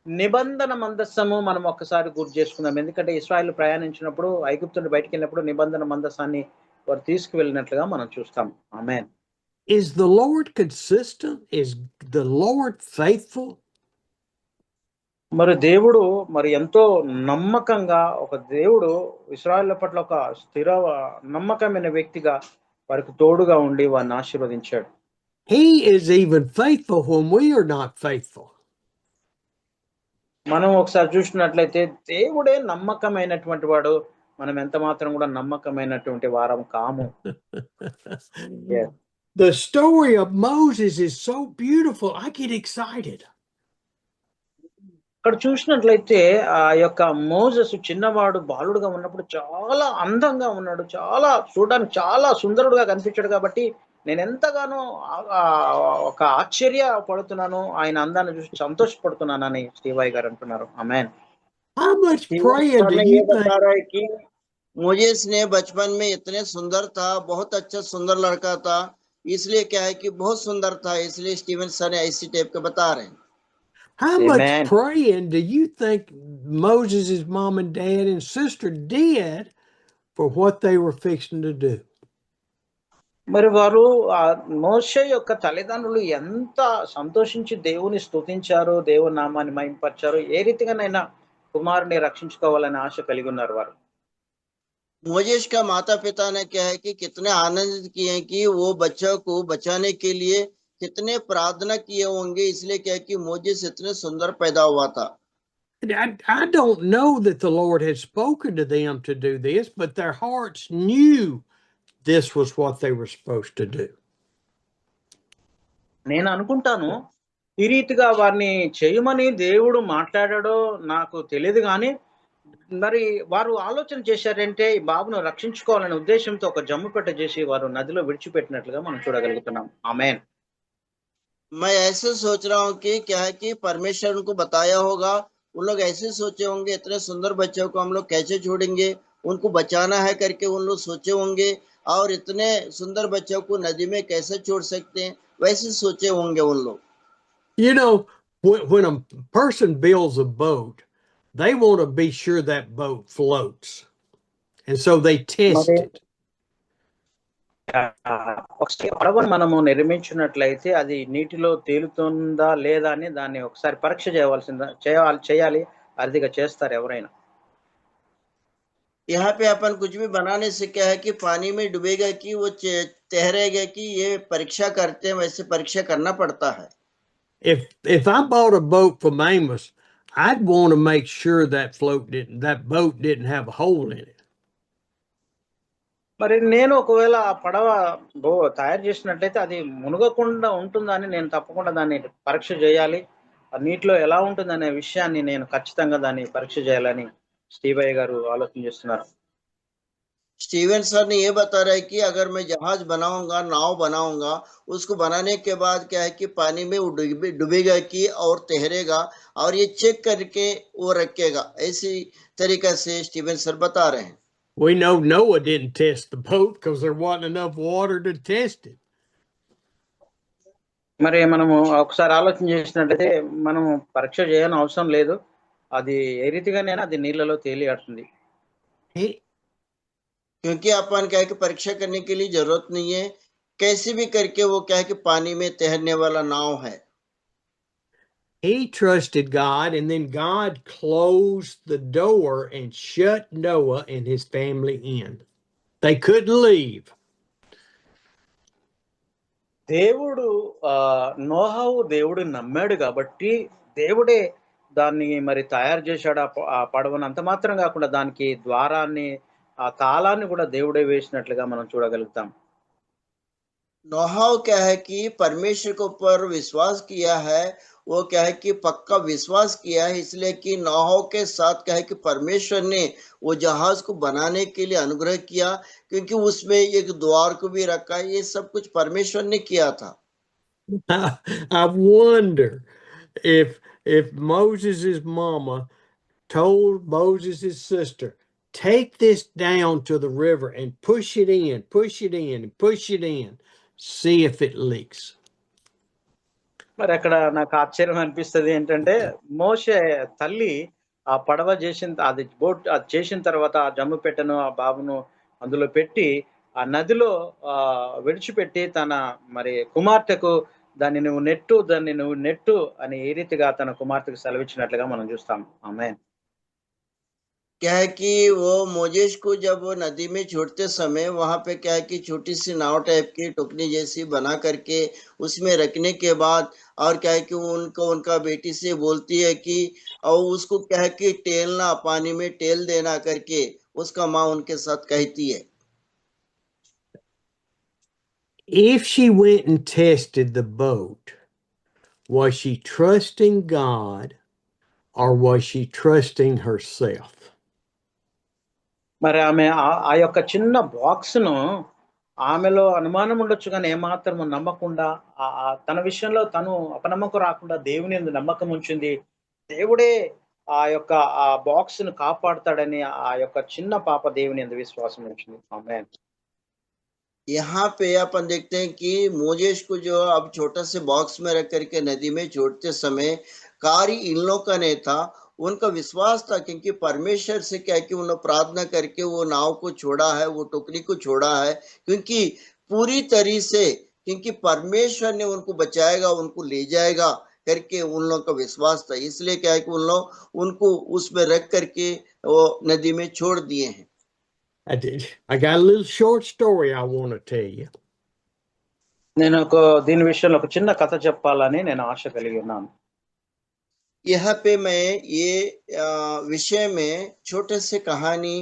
నిబంధన మందస్సము మనం ఒక్కసారి గుర్తు చేసుకుందాం. ఎందుకంటే ఇశ్రాయేలు ప్రయాణించినప్పుడు, ఐగుప్తు నుండి బయటికి వెళ్ళినప్పుడు నిబంధన మందస్సాన్ని వారు తీసుకువెళ్ళినట్లుగా మనం చూస్తాం. ఆమేన్. Is the Lord consistent? Is the Lord faithful? మరి దేవుడు ఎంతో నమ్మకంగా, ఒక దేవుడు ఇశ్రాయేలు పట్ల ఒక స్థిర నమ్మకమైన వ్యక్తిగా వారికి తోడుగా ఉండి వారిని ఆశీర్వదించాడు. He is even faithful when we are not faithful. మనం ఒకసారి చూసినట్లయితే దేవుడే నమ్మకమైనటువంటి వాడు, మనం ఎంత మాత్రం కూడా నమ్మకమైనటువంటి వారం కాము. The story of Moses is so beautiful. I get excited. ఇక్కడ చూసినట్లయితే ఆ యొక్క మోసెస్ చిన్నవాడు బాలుడుగా ఉన్నప్పుడు చాలా అందంగా ఉన్నాడు, చాలా చూడడానికి చాలా సుందరుడుగా కనిపించాడు. కాబట్టి నేను ఎంతగానో ఒక ఆశ్చర్య పడుతున్నాను, ఆయన అందాన్ని చూసి సంతోషపడుతున్నానని శ్రీవాయి గారు అంటున్నారు. ఆమేన్. How much praying do you think? Moses ने बचपन में इतने सुंदर था, बहुत अच्छा सुंदर लड़का था, इसलिए क्या है कि बहुत सुंदर था, इसलिए स्टीवन सर ऐसी टाइप के बता रहे हैं. How much praying do you think Moses' mom and dad and sister did for what they were fixing to do? మరి వారు మోషే యొక్క తల్లిదండ్రులు ఎంత సంతోషించి దేవుని స్తుతించారో, దేవుని నామాన్ని మహిమపరిచారో, ఏ రీతిగానైనా కుమారుని రక్షించుకోవాలనే ఆశ కలిగి ఉన్నారు వారు. मोजेस का माता पिता ने क्या है कि कितने आनंदित किए हैं कि वो बच्चों को बचाने के लिए कितने प्रार्थना किए होंगे, इसलिए क्या है कि मोजेस इतने सुंदर पैदा हुआ था। I don't know that the Lord had spoken to them to do this, but their hearts knew this was what they were supposed to do. నేను అనుకుంటాను ఈ రీతిగా వారిని చేయమని దేవుడు మాట్లాడాడో నాకు తెలియదు కానీ, మరి వారు ఆలోచన చేశారంటే ఈ బాబును రక్షించుకోవాలనే ఉద్దేశంతో ఒక జమ్ము పెట్ట చేసి వారు నదిలో విడిచిపెట్టినట్లుగా మనం చూడగలుగుతున్నాం. ఆమేన్. मैं ऐसे सोच रहा हूँ कि क्या है कि परमेश्वर उनको बताया होगा, उन लोग ऐसे सोचे होंगे इतने सुंदर बच्चों को हम लोग कैसे छोड़ेंगे, उनको बचाना है करके उन लोग सोचे होंगे, और इतने सुंदर बच्चों को नदी में कैसे छोड़ सकते हैं, वैसे सोचे होंगे उन लोग। You know, when a person builds a boat, they want to be sure that boat floats. And so they test మరి it. ఒకసారి పడవను మనము నిర్మించినట్లయితే అది నీటిలో తేలుతుందా లేదా అని దాన్ని ఒకసారి పరీక్ష చేయాలి. అదిగా చేస్తారు ఎవరైనా. यहाँ पे अपन कुछ भी बनाने से क्या है कि पानी में डूबेगा कि वो तैरेगा कि ये परीक्षा करते हैं, वैसे परीक्षा करना पड़ता है। If I bought a boat from Amos, I'd want to make sure that boat didn't have a hole in it. మరి నేను ఒకవేళ ఆ పడవ తయారు చేసినట్లయితే అది మునగకుండా ఉంటుందా అని నేను తప్పకుండా దాన్ని పరీక్ష చేయాలి. ఆ నీటిలో ఎలా ఉంటుందనే విషయాన్ని నేను ఖచ్చితంగా దాన్ని పరీక్ష చేయాలని స్టీవయ్య గారు ఆలోచన చేస్తున్నారు. स्टीवन सर ने ये बता रहा है कि अगर मैं जहाज बनाऊंगा, नाव बनाऊंगा, उसको बनाने के बाद क्या है कि पानी में वो डूबेगा कि और तैरेगा, और ये चेक करके वो रखेगा। ऐसी तरीका से स्टीवन सर बता रहे हैं। We know Noah didn't test the boat because there wasn't enough water to test it. మరి మనము ఒకసారి ఆలోచన చేసినట్లయితే మనము పరీక్ష చేయని అవసరం లేదు. అది ఏ రీతిగానైనా అది నీళ్ళలో తేలియాడుతుంది. क्योंकि अपन क्या है कि परीक्षा करने के लिए जरूरत नहीं है, कैसे भी करके वो क्या है कि पानी में तैरने वाला नाव है। He trusted God, and then God closed the door and shut Noah and his family in. They couldn't leave. దేవుడు దేవుడు నమ్మాడు కాబట్టి దేవుడే దాన్ని మరి తయారు చేశాడు. ఆ పడవను అంత మాత్రం కాకుండా దానికి ద్వారాన్ని, ఆ తాళాన్ని కూడా దేవుడే వేసినట్లుగా మనం చూడగలుగుతాం. नोहा क्या है कि परमेश्वर के ऊपर विश्वास किया है, वो क्या है कि पक्का विश्वास किया है, इसलिए कि नोहा के साथ क्या है कि परमेश्वर ने वो जहाज को बनाने के लिए अनुग्रह किया, क्योंकि उसमें एक द्वार को भी रखा। ये सब कुछ परमेश्वर ने किया था। I wonder if Moses' mama told Moses' sister, take this down to the river and push it in, push it in, push it in, see if it leaks. మరి అక్కడ నాకు ఆశ్చర్యం అనిపిస్తుంది ఏంటంటే, మోషే తల్లి ఆ పడవ అది చేసిన తర్వాత ఆ జమ్ము పెట్టెను ఆ బాబును అందులో పెట్టి ఆ నదిలో విడిచిపెట్టి తన మరి కుమార్తెకు దాన్ని నువ్వు నెట్టు అని ఏ రీతిగా తన కుమార్తెకు సెలవిచ్చినట్లుగా మనం చూస్తాం. ఆమేన్. क्या है कि वो मोजेस को जब वो नदी में छोड़ते समय वहां पे क्या है कि छोटी सी नाव टाइप की टोकनी जैसी बना करके उसमें रखने के बाद, और क्या है कि उनका बेटी से बोलती है कि और उसको क्या है कि टेलना, पानी में टेल देना करके उसका माँ उनके साथ कहती है। If she went and tested the boat, was she trusting God or was she trusting herself? మరి ఆమె ఆ యొక్క చిన్న బాక్స్ ను ఆమెలో అనుమానం ఉండొచ్చు కానీ ఏమాత్రము నమ్మకుండా తన విషయంలో తను అపనమ్మకం రాకుండా దేవుని యందు నమ్మకం ఉంచింది. దేవుడే ఆ యొక్క ఆ బాక్స్ ను కాపాడుతాడని ఆ యొక్క చిన్న పాప దేవుని యందు విశ్వాసం ఉంచింది. ఆమేన్. यहाँ पे अपन देखते हैं कि मोजेस को जो अब छोटा से बॉक्स में रख करके नदी में छोड़ते समय कार्य इन लोगों का नहीं था, उनका विश्वास था, क्योंकि परमेश्वर से क्या कि उन्होंने प्रार्थना करके वो नाव को छोड़ा है, वो टोकरी को छोड़ा है, क्योंकि पूरी तरह से, क्योंकि परमेश्वर ने उनको बचाएगा, उनको ले जाएगा करके उन लोगों का विश्वास था। इसलिए क्या है कि उन लोग उनको उसमें रख करके वो नदी में छोड़ दिए हैं। I got a little short story I want to tell you. నేను దీని విషయంలో ఒక చిన్న కథ చెప్పాలని నేను ఆశ కలిగి ఉన్నాను. यहाँ पे मैं ये विषय में छोटे से कहानी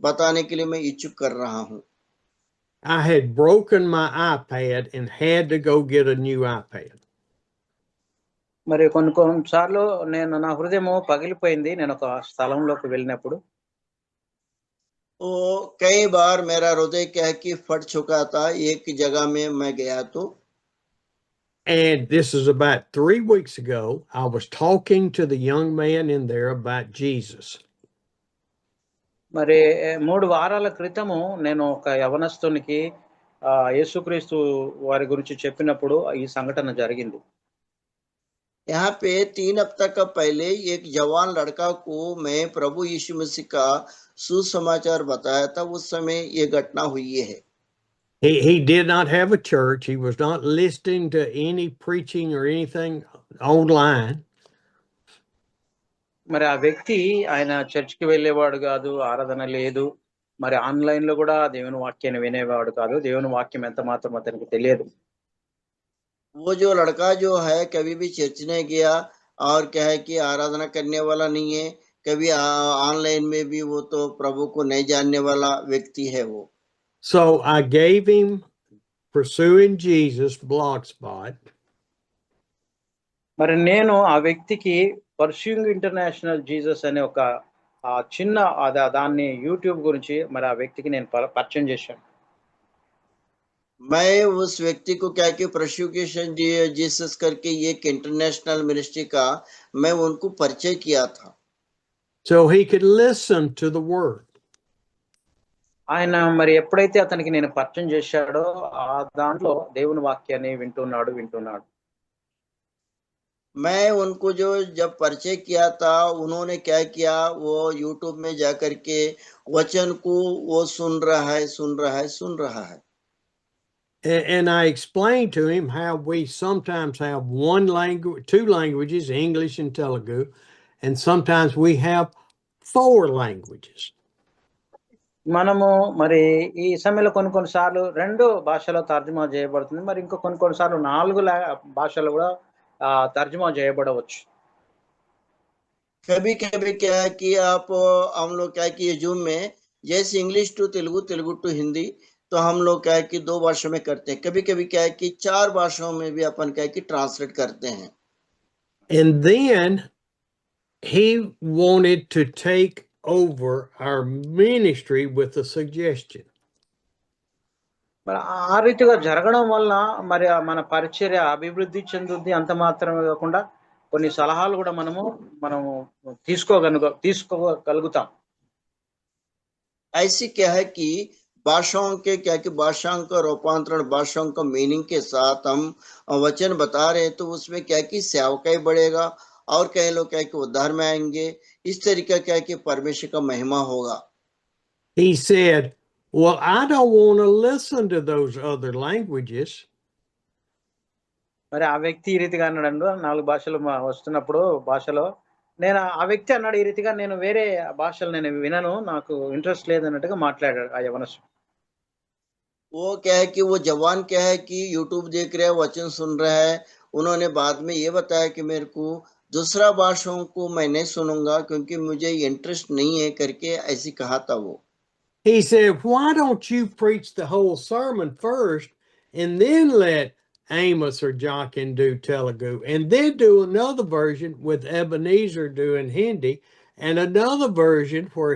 बताने के लिए मैं इच्छुक कर रहा हूँ। I had broken my iPad and had to go get a new iPad. మరి కొన్ని సార్లు నా హృదయము పగిలిపోయింది నేను ఒక స్థలంలోకి వెళ్ళినప్పుడు. तो कई बार मेरा हृदय क्या है कि फट चुका था एक जगह में मैं गया तो। And this is about 3 weeks ago. I was talking to the young man in there about Jesus. మరి 3 వారాల క్రితము నేను ఒక యవనస్తునికి యేసుక్రీస్తు వారి గురించి చెప్పినప్పుడు ఈ సంఘటన జరిగింది. यहाँ पे 3 हफ्ता का पहले एक जवान लड़का को मैं प्रभु यीशु मसीह का सुसमाचार बताया था। उस समय ये घटना हुई है। He did not have a church. He was not listening to any preaching or anything online. మరి ఆ వ్యక్తి ఆయన చర్చ్‌కి వెళ్ళేవాడు కాదు, ఆరాధన లేదు. మరి ఆన్‌లైన్‌లో కూడా దేవుని వాక్యాన్ని వినేవాడు కాదు. దేవుని వాక్యం ఎంత మాత్రం అతనికి తెలియదు. वो जो लड़का जो है कभी भी चर्च नहीं गया और क्या है कि आराधना करने वाला नहीं है, कभी ऑनलाइन में भी वो तो प्रभु को नहीं जानने वाला व्यक्ति है वो। So I gave him Pursuing Jesus blogspot. మరి నేను ఆ వ్యక్తికి పర్స్యూయింగ్ ఇంటర్నేషనల్ జీసస్ అనే ఒక చిన్న దాన్ని యూట్యూబ్ గురించి మరి ఆ వ్యక్తికి నేను పరిచయం చేశాను. मैं उस व्यक्ति को क्या कि प्रशिक्षण जीसस करके एक इंटरनेशनल मिनिस्ट्री का मैं उनको परिचय किया था। So he could listen to the word. ఆయన మరి ఎప్పుడైతే అతనికి నేను పరిచయం చేశాడో ఆ దాంట్లో దేవుని వాక్యాన్ని వింటున్నాడు. मैं उनको जो जब परिचय किया था उन्होंने क्या किया, वो यूट्यूब में जाकर के वचन को वो सुन रहा है। And I explained to him how we sometimes have two languages, English and Telugu, and sometimes we have 4 languages. మనము మరి ఈ సమయంలో కొన్ని సార్లు 2 భాషలో తర్జుమా చేయబడుతుంది. మరి ఇంకా కొన్ని సార్లు 4 భాషలు కూడా తర్జుమా చేయబడవచ్చు. कभी कभी क्या है कि आप हम लोग क्या है कि ये जूम में जैसे English to Telugu, Telugu to Hindi, तो हम लोग क्या है कि 2 भाषा में करते हैं। कभी कभी क्या है कि 4 भाषाओं में भी अपन क्या है कि ट्रांसलेट करते हैं। And then he wanted to take over our ministry with a suggestion. మరి ఆ రీతిగా జరగడం వల్ల మరి మన పరిచర్య అభివృద్ధి చెందుద్ది. అంత మాత్రమే కాకుండా కొన్ని సలహాలు కూడా మనము తీసుకోగలుగుతాం. ऐसी क्या है कि भाषाओं के क्या कि भाषाओं का रूपांतरण, भाषाओं का मीनिंग के साथ हम वचन बता रहे हैं, तो उसमें क्या कि सेवकाई बढ़ेगा और कई लोग क्या कि उद्धार में आएंगे। इस तरीका क्या कि परमेश्वर का महिमा होगा। He said, well, I don't want to listen to those other languages. మరి ఆ వ్యక్తి ఈ రీతిగా అన్నాడు. 4 భాషలు వస్తున్నప్పుడు భాషలో ఆ వ్యక్తి అన్నాడు ఈ రీతిగా, నేను వేరే భాషలు నేను వినను, నాకు ఇంట్రెస్ట్ లేదన్నట్టుగా మాట్లాడాడు ఆ యవనస్తుడు. वो क्या है कि वो जवान क्या है कि यूट्यूब देख रहे हैं, वचन सुन रहा है। उन्होंने बाद में ये बताया कि मेरे को दूसरा भाषाओं को मैं नहीं सुनूंगा क्योंकि मुझे इंटरेस्ट नहीं है करके ऐसी कहा था वो। He said, why don't you preach the whole sermon first and then let Amos or Jockin do Telugu, and then do another version with Ebenezer doing Hindi, and another version where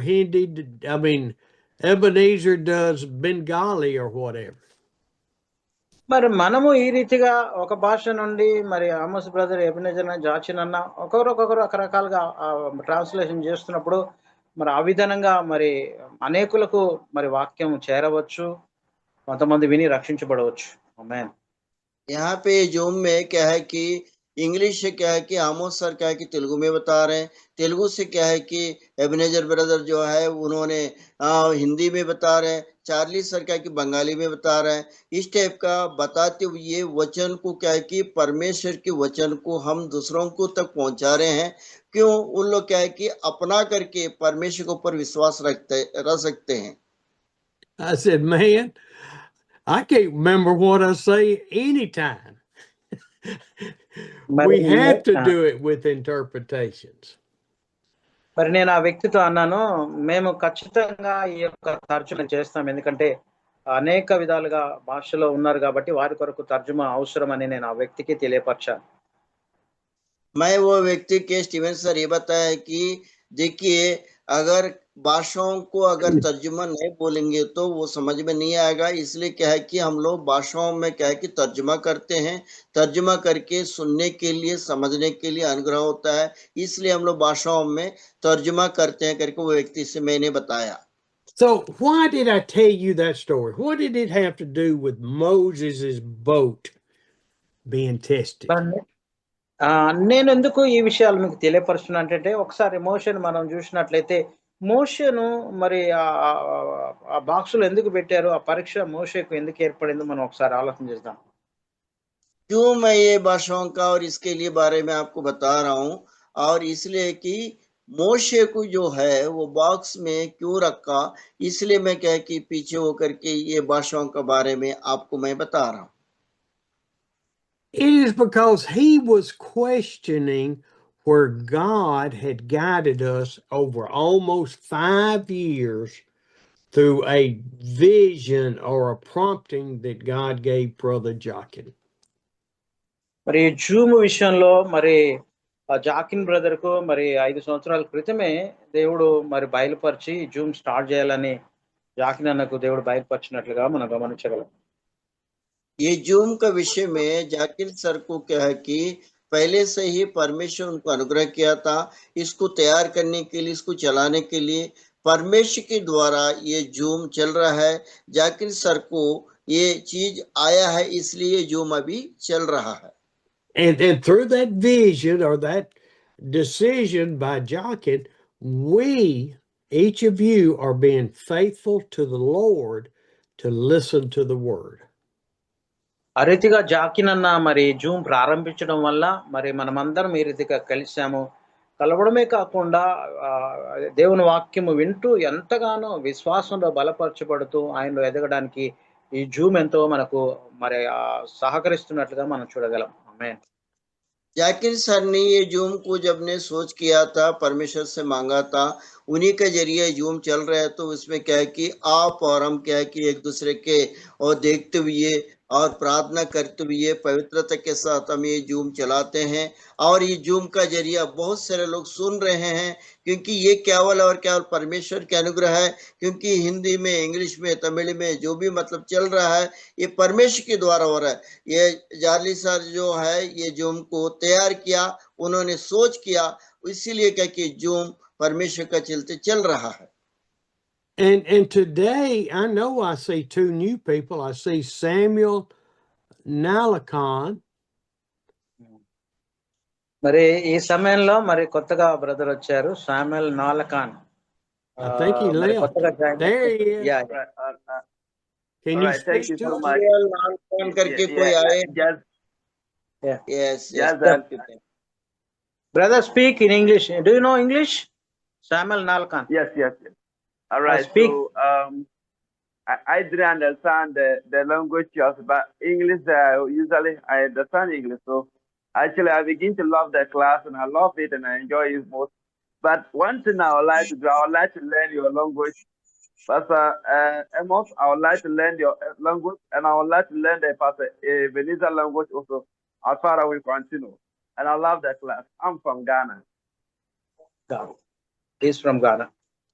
Ebenezer does Bengali or whatever. మరి మనము ఈ రీతిగా ఒక భాష నుండి మరి Amos brother, Ebenezer, జాచిన్ అన్న ఒక్కొక్కరు రకరకాలుగా ట్రాన్స్లేషన్ చేస్తున్నప్పుడు మరి ఆ విధంగా మరి అనేకులకు మరి వాక్యం చేరవచ్చు, కొంతమంది విని రక్షించబడవచ్చు. ఆమేన్. यहाँ पे जूम में क्या है कि इंग्लिश से क्या है कि आमोद सर क्या है कि तेलुगु में बता रहे हैं, तेलुगु से क्या है कि एबनेजर ब्रदर जो है उन्होंने हिंदी में बता रहे हैं, चार्ली सर क्या है कि बंगाली में बता रहे हैं। इस टाइप का बताते हुए वचन को क्या है कि परमेश्वर के वचन को हम दूसरों को तक पहुंचा रहे हैं। क्यों? उन लोग क्या है कि अपना करके परमेश्वर के ऊपर विश्वास रख सकते हैं। I said, man, I can't remember what I say anytime. మరి We have to ఆ, do it with interpretations. మరి నేను ఆ వ్యక్తితో అన్నాను, మేము ఖచ్చితంగా ఈ యొక్క తర్జుమా చేస్తాం, ఎందుకంటే అనేక విధాలుగా భాషలో ఉన్నారు కాబట్టి వారి కొరకు తర్జుమా అవసరం అని నేను ఆ వ్యక్తికి తెలియపరిచాను. मैं वो व्यक्ति के स्टीवन सर ये बताया कि देखिए, अगर भाषाओं को अगर तर्जुमा नहीं बोलेंगे तो वो समझ में नहीं आएगा। इसलिए क्या है कि हम लोग भाषाओं में क्या है कि तर्जुमा करते हैं, तर्जुमा करके सुनने के लिए, समझने के लिए अनुग्रह होता है। इसलिए हम लोग भाषाओं में तर्जुमा करते हैं करके वो व्यक्ति से मैंने बताया। So why did I tell you that story? What did it have to do with Moses's boat being tested? మరి నేను ఎందుకు ఈ విషయాలు మీకు తెలియపరుస్తున్నా అంటే, ఒకసారి మోషేను మనం చూసినట్లయితే మోషేను మరి ఆ బాక్సులు ఎందుకు పెట్టారు, ఆ పరీక్ష మోషేకు ఎందుకు ఏర్పడిందో మనం ఒకసారి ఆలోచన చేద్దాం. क्यों मैं ये भाषाओं का और इसके लिए बारे में आपको बता रहा हूँ, और इसलिए कि मोशे को जो है वो बॉक्स में क्यों रखा, इसलिए मैं क्या कि पीछे होकर के ये भाषाओं के बारे में आपको मैं बता रहा हूँ। It is because he was questioning where God had guided us over almost 5 years through a vision or a prompting that God gave Brother Jochen. మరి జూమ్ విషయంలో మరి జాకిన్ బ్రదర్ కు మరి 5 సంవత్సరాల క్రితమే దేవుడు మరి బయలుపరిచి జూమ్ స్టార్ట్ చేయాలని జాకిన్ అన్నకు దేవుడు బయలుపరిచినట్లుగా మనం గమనించగలం. ये जूम का विषय में जाकिर सर को क्या है कि पहले से ही परमेश्वर उनको अनुग्रह किया था, इसको तैयार करने के लिए, इसको चलाने के लिए परमेश्वर के द्वारा ये जूम चल रहा है। जाकिर सर को ये चीज आया है, इसलिए जूम अभी चल रहा है। And through that vision or that decision by Jochen, we, each of you, are being faithful to the Lord to listen to the word. ఆ రీతిగా జాకిన్ అన్న మరి జూమ్ ప్రారంభించడం వల్ల మరి మనమందరం ఈ రీతిగా కలిసాము. కలవడమే కాకుండా దేవుని వాక్యము వింటూ ఎంతగానో విశ్వాసంలో బలపరచబడుతూ ఆయనలో ఎదగడానికి ఈ జూమ్ ఎంతో మనకు మరి సహకరిస్తున్నట్లుగా మనం చూడగలం. ఆమేన్. जाकिर सर ने ये जूम को जब ने सोच किया था, परमेश्वर से मांगा था, उन्हीं के जरिए जूम चल रहा है। तो उसमें क्या है कि आप और हम क्या है कि एक दूसरे के और देखते हुए और प्रार्थना करते हुए पवित्रता के साथ हम ये जूम चलाते हैं। और ये जूम का जरिया बहुत सारे लोग सुन रहे हैं, क्योंकि ये केवल और केवल परमेश्वर के अनुग्रह है। क्योंकि हिंदी में, इंग्लिश में, तमिल में जो भी मतलब चल रहा है, ये परमेश्वर के द्वारा हो रहा है। ये जार्ली सर जो है ये जूम को तैयार किया, उन्होंने सोच किया, इसीलिए क्या कि जूम परमेश्वर का चलते चल रहा है। And today I know I see two new people. I see Samuel Nalakan. మరి ఈ సమయంలో మరి కొత్తగా బ్రదర్ వచ్చారు, శామ్యుయల్ నాలకాన్. I think he మరి left. కొత్తగా join There he is. Yeah Can All you right, thank speak you to so us? much. नाम करके कोई आए? Just Yes, just yes. Brother speak in English. Do you know English? Samuel నాలకాన్. yes. All right. speak. So I didn't understand the language just, but English usually I understand English. So actually I begin to love the class and I love it and I enjoy it most. But one thing I would like to do, I would like to learn your language. Pastor Amos, I would like to learn your language, and I would like to learn the Pastor Ebenezer language also. As far as we continue, and I love that class. I'm from Ghana. He's from Ghana.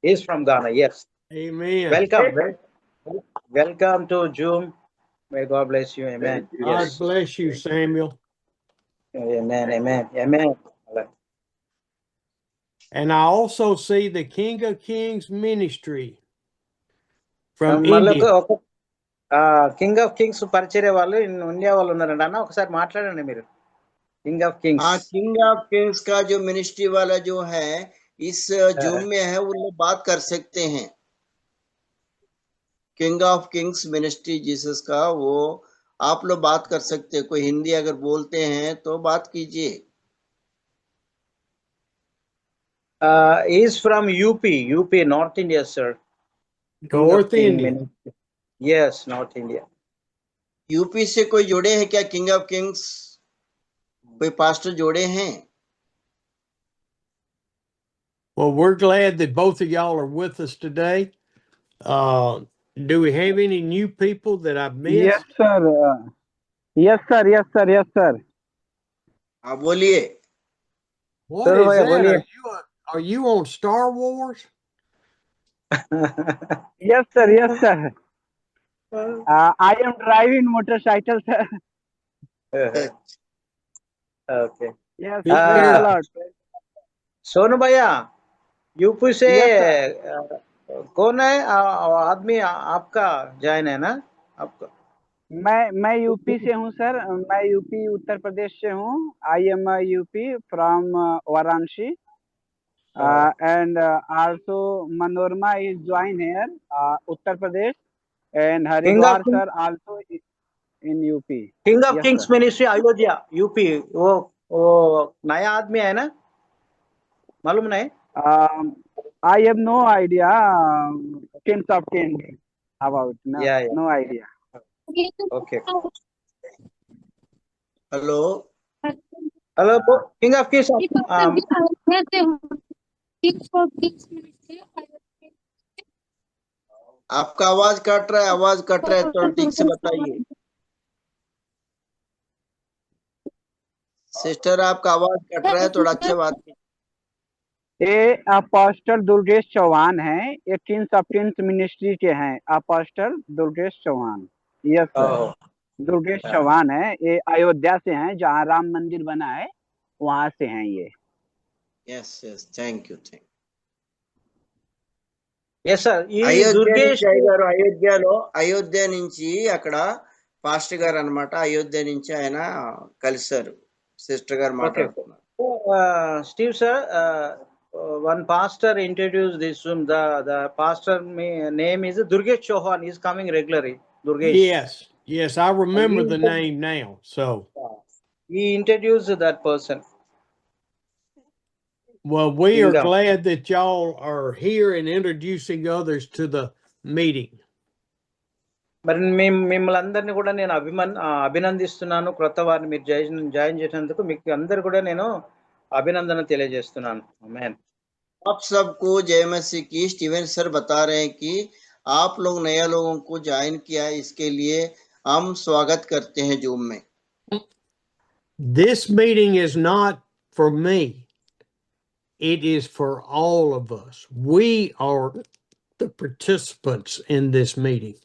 He's from Ghana. Yes. Amen. Welcome to Zoom. May God bless you. Amen. Thank you. God Yes. bless you, Samuel. Amen. And I also see the King of Kings ministry from మళ్ళీ India. King of Kings పరిచర్య వాళ్ళు India వాళ్ళు ఉన్నారండి అన్న. ఒకసారి మాట్లాడండి మీరు. King of Kings. हाँ, किंग ऑफ किंग्स का जो मिनिस्ट्री वाला जो है इस जूम में है, वो लोग बात कर सकते हैं। King of Kings ministry Jesus का, वो आप लोग बात कर सकते हैं। कोई हिंदी अगर बोलते हैं तो बात कीजिए। Is from UP, North India, sir. King of North King India. ministry. Yes, North India. UP से कोई जुड़े हैं क्या? किंग ऑफ किंग्स कोई पास्टर जुड़े हैं? Well, we're glad that both of y'all are with us today. Do we have any new people that I've missed? Yes, sir. Yes, sir. Yes, sir. Yes, sir. हाँ, बोलिए। What Sir, is भैया, that? बोलिए। Are you on Star Wars? Yes, sir. Yes, sir. I am driving motorcycle, sir. Okay. Yes, Be praise the careful. Lord. Sonu भैया, UP से Yes, कौन है आदमी आपका जॉइन है ना आपका? मैं यूपी से हूँ सर। मैं यूपी उत्तर प्रदेश से हूँ। I am UP from Varanasi and also Manorama is join here Uttar Pradesh and Haridwar sir also in UP. King of Yes, Kings sir. Ministry Ayodhya UP, वो नया आदमी है ना, मालूम नहीं? I have no idea. Kings of Kings about no, Yeah, yeah. no idea. Okay. Hello, hello, king of Kings आपका आवाज cut रहा है, आवाज कट रहा है, तो ठीक से बताइए। सिस्टर, आपका आवाज कट रहा है, थोड़ा अच्छे बात कीजिए। ये अपोस्टल दुर्गेश चौहान है, ये किंग्स ऑफ किंग्स मिनिस्ट्री के हैं। Apostle Durgesh Chauhan. Yes sir, Durgesh Chauhan है। ये अयोध्या से हैं, जहाँ राम मंदिर बना है वहां से हैं ये। Yes yes, thank you. Yes sir, ఈ అయోధ్య దుర్గేష్ నుంచి అయ్యగారు అయోధ్య నుంచి అక్కడ పాస్టర్ గారు అన్నమాట, అయోధ్య నుంచి ఆయన కలిశారు, సిస్టర్ గారు మాట్లాడుతున్నారు. Steve sir, one pastor introduced this room. The pastor name is Durgesh Chauhan. He's coming regularly. Durgesh. Yes, I remember the name now. So he introduced that person. well, we are Kingdom. glad that y'all are here and introducing others to the meeting. మరి మిమ్మల్ని అందరినీ కూడా నేను అభినందిస్తున్నాను. క్రొత్త వారిని మీరు join చేసినందుకు మీకు అందరు కూడా నేను అభినందన తెలియజేస్తున్నాను. ఆమేన్. आप सबको जय मसीह की। स्टीवन सर बता रहे हैं कि आप लोग नया लोगों को ज्वाइन किया, इसके लिए हम स्वागत करते हैं जूम में। This meeting is not for me. It is for all of us. We are the participants in this meeting.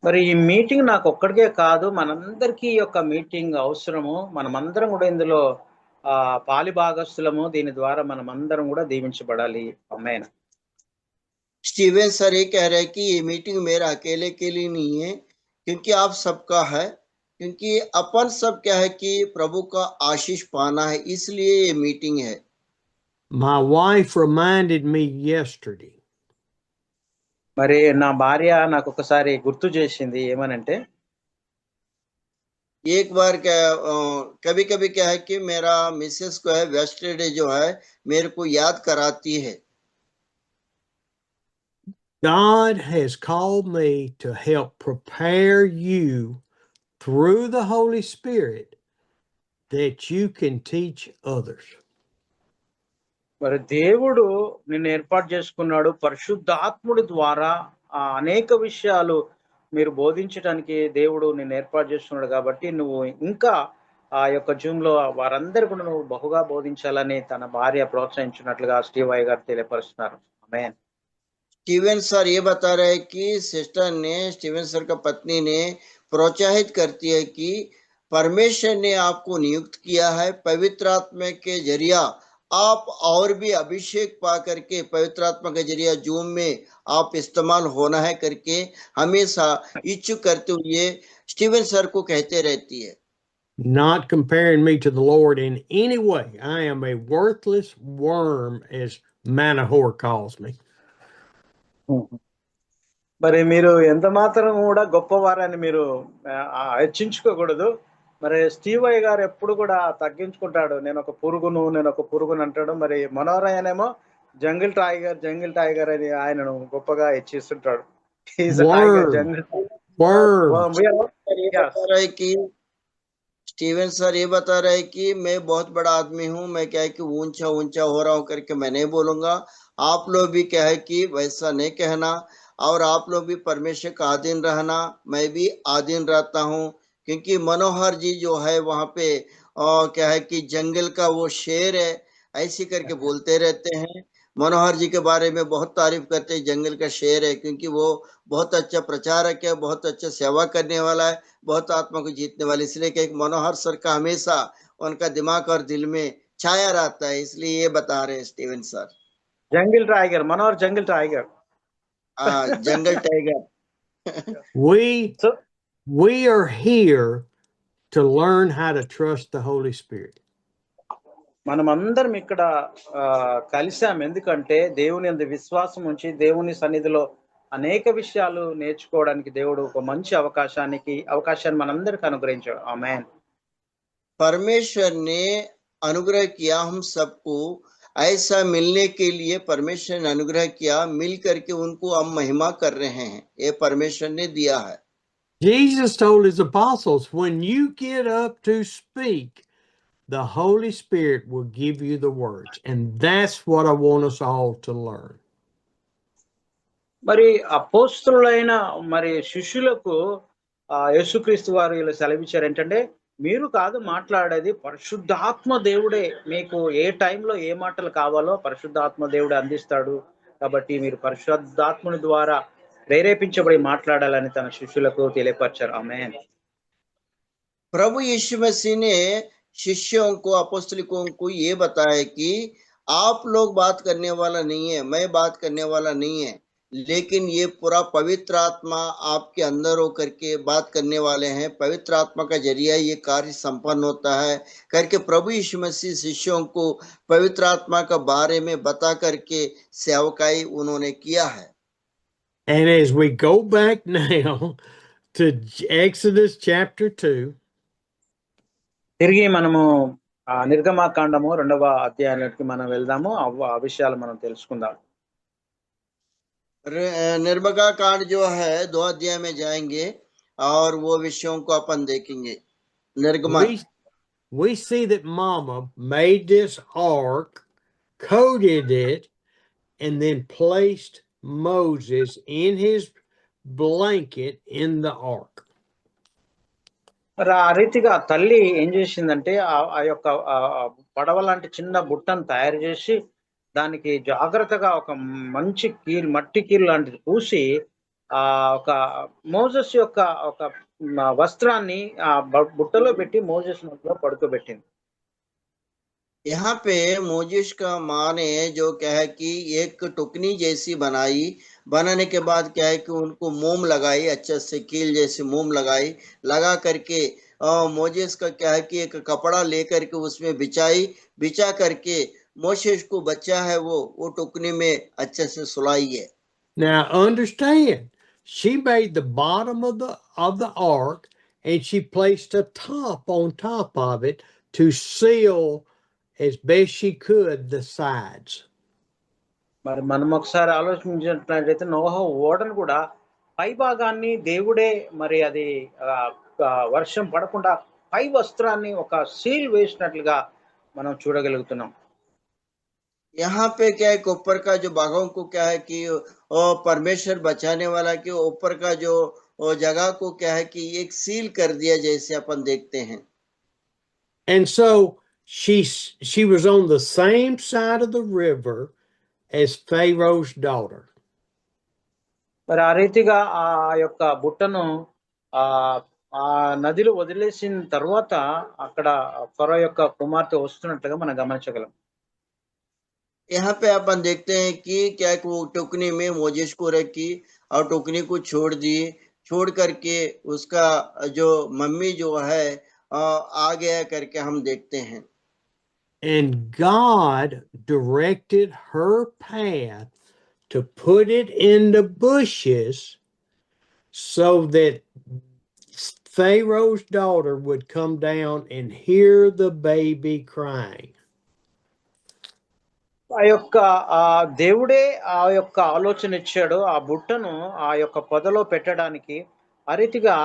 మరి ఈ మీటింగ్ నాకు ఒక్కడికే కాదు, మనందరికీ ఈ యొక్క మీటింగ్ అవసరము. మనమందరం కూడా ఇందులో పాలి భాగస్థులము. దీని ద్వారా మనమందరం కూడా దీవించబడాలి. ఆమేన్. स्टीवन सर ये कह रहे हैं कि ये मीटिंग मेरा अकेले के लिए नहीं है, क्योंकि आप सबका है, क्योंकि अपन सब क्या है कि प्रभु का आशीष पाना है, इसलिए ये मीटिंग है। My wife reminded me yesterday. మరి నా భార్య నాకు ఒకసారి గుర్తు చేసింది, ఏమనంటే एक बार क्या कभी कभी क्या है कि मेरा मिसेस को है वेस्टरडे जो है मेरे को याद कराती है। God has called me to help prepare you through the Holy Spirit that you can teach others. మరి దేవుడు నిన్ను ఏర్పాటు చేసుకున్నాడు పరిశుద్ధాత్ముడి ద్వారా అనేక విషయాలు మీరు బోధించడానికి దేవుడు నిన్ను ఏర్పాటు చేసుకున్నాడు. కాబట్టి నువ్వు ఇంకా ఆ యొక్క జూమ్ లో వారందరూ కూడా నువ్వు బహుగా బోధించాలని తన భార్య ప్రోత్సహించినట్లుగా స్టీవ్ అయ్య గారు తెలియపరుస్తున్నారు. ఆమేన్. स्टीवन सर ये बता रहे हैं कि सिस्टर ने, स्टीवन सर का पत्नी ने प्रोत्साहित करती है कि परमेश्वर ने आपको नियुक्त किया है, पवित्र आत्मा के जरिया आप और भी अभिषेक पा करके पवित्र आत्मा के जरिया जूम में आप इस्तेमाल होना है करके हमेशा इच्छुक करते हुए स्टीवन सर को कहते रहती है। not comparing me to the Lord in any way. I am a worthless worm, as Manahor calls me. మరి మీరు ఎంత మాత్రం కూడా గొప్పవారని మీరు హెచ్చించుకోకూడదు. మరి స్టీవ్ అయ్య గారు ఎప్పుడు కూడా తగ్గించుకుంటాడు. నేను ఒక పురుగును అంటాడు. మరి మనోహరయ్యనేమో జంగిల్ టైగర్ అని ఆయనను గొప్పగా హెచ్చిస్తుంటాడు. स्टीवन सर ये बता रहे हैं कि मैं बहुत बड़ा आदमी हूँ, मैं क्या है कि ऊंचा ऊंचा हो रहा हूँ करके मैं नहीं बोलूंगा। आप लोग भी क्या है कि वैसा नहीं कहना, और आप लोग भी परमेश्वर का अधीन रहना, मैं भी अधीन रहता हूँ। क्योंकि मनोहर जी जो है वहाँ पे क्या है कि जंगल का वो शेर है, ऐसे करके बोलते रहते हैं। मनोहर जी के बारे में बहुत तारीफ करते हैं, जंगल का शेर है, क्योंकि वो बहुत अच्छा प्रचारक है, बहुत अच्छा सेवा करने वाला है, बहुत आत्मा को जीतने वाले। इसलिए कि एक मनोहर सर का हमेशा उनका दिमाग और दिल में छाया रहता है, इसलिए ये बता रहे हैं Steven sir. Jungle tiger, Manohar jungle tiger. Jungle tiger. We are here to learn how to trust the Holy Spirit. మనమందరం ఇక్కడ కలిసాం ఎందుకంటే దేవుని యందు విశ్వాసం ఉంచి దేవుని సన్నిధిలో అనేక విషయాలు నేర్చుకోవడానికి దేవుడు ఒక మంచి అవకాశాన్ని మనందరికి అనుగ్రహించాడు. ఆమేన్. परमेश्वर ने अनुग्रह किया हम सबको, ऐसा मिलने के लिए परमेश्वर ने अनुग्रह किया, मिल करके उनको हम महिमा कर रहे हैं, ये परमेश्वर ने दिया है। Jesus told his apostles, when you get up to speak, the Holy Spirit will give you the words. And that's what I want us all to learn. మరి అపోస్తలులైన మరి శిష్యులకు యేసుక్రీస్తు వారు ఇలా సెలవిచ్చారు ఏంటంటే, మీరు కాదు మాట్లాడేది, పరిశుద్ధాత్మ దేవుడే మీకు ఏ టైంలో ఏ మాటలు కావాలో పరిశుద్ధాత్మ దేవుడే అందిస్తాడు. కాబట్టి మీరు పరిశుద్ధాత్మని ద్వారా ప్రేరేపించబడి మాట్లాడాలని తన శిష్యులకు తెలియపరిచారు. ఆమేన్. प्रभु यीशु मसीह ने शिष्यों को, अपोस्तलिकों को ये बताया कि आप लोग बात करने वाला नहीं है, मैं बात करने वाला नहीं है, लेकिन ये पूरा पवित्र आत्मा आपके अंदर होकर के बात करने वाले हैं, पवित्र आत्मा का जरिया ये कार्य संपन्न होता है करके प्रभु यीशु मसीह शिष्यों को पवित्र आत्मा का बारे में बता करके सेवकाई उन्होंने किया है। And as we go back now to Exodus chapter 2, తిరిగి మనము నిర్గమాకాండము 2వ అధ్యాయానికి మనం వెళ్దాము. ఆ విషయాలు మనం తెలుసుకుందాం. निर्गमा कांड जो है 2 अध्याय में जाएंगे और वो विषयों को अपन देखेंगे। निर्गमन we see that Mama made this ark, coated it, and then placed Moses in his blanket in the ark. మరి ఆ రీతిగా తల్లి ఏం చేసిందంటే ఆ యొక్క పడవ లాంటి చిన్న బుట్టను తయారు చేసి దానికి జాగ్రత్తగా ఒక మంచి మట్టి కీలు లాంటిది పూసి ఒక మోజెస్ యొక్క ఒక వస్త్రాన్ని ఆ బుట్టలో పెట్టి మోజెస్ మధ్యలో పడుకోబెట్టింది. यहाँ पे मोजिश का माँ ने जो क्या है कि एक टुकनी जैसी बनाई, बनाने के बाद क्या है कि उनको मोम लगाई, अच्छे से कील जैसी मोम लगाई, लगा करके मोजिस का क्या है कि एक कपड़ा लेकर के उसमें बिछा करके मोशेस को बच्चा है वो टुकनी में अच्छे से सुलाई है। Now understand, she made the bottom of the ark and she placed a top on top of it to seal as best she could the sides. మరి మనం ఒకసారి ఆలోచించినట్లయితే నోహ ఓడను కూడా పై భాగాన్ని దేవుడే మరి అది వర్షం పడకుండా పై వస్త్రాన్ని ఒక సీల్ వేసినట్లుగా మనం చూడగలుగుతున్నాం. यहाँ पे क्या है ऊपर का जो भागों को क्या है कि परमेश्वर बचाने वाला के ऊपर का जो जगह को क्या है कि एक सील कर दिया जैसे अपन देखते हैं। And so she was on the same side of the river as Pharaoh's daughter. మరి ఆ రీతిగా ఆ యొక్క బుట్టను ఆ నదిలో వదిలేసిన తర్వాత అక్కడ ఫరో యొక్క కుమార్తె వస్తున్నట్లుగా మనం గమనించగలం. यहाँ पे अपन देखते हैं कि क्या वो टुकनी में मोजिस को रखी और टुकनी को छोड़ दी, छोड़ करके उसका जो मम्मी जो है आ गया करके हम देखते हैं। And God directed her path to put it in the bushes so that Pharaoh's daughter would come down and hear the baby crying. ఆ యొక్క ఆ దేవుడే ఆ యొక్క ఆలోచన ఇచ్చాడు. ఆ బుట్టను ఆ యొక్క పొదలో పెట్టడానికి. ఆ రీతిగా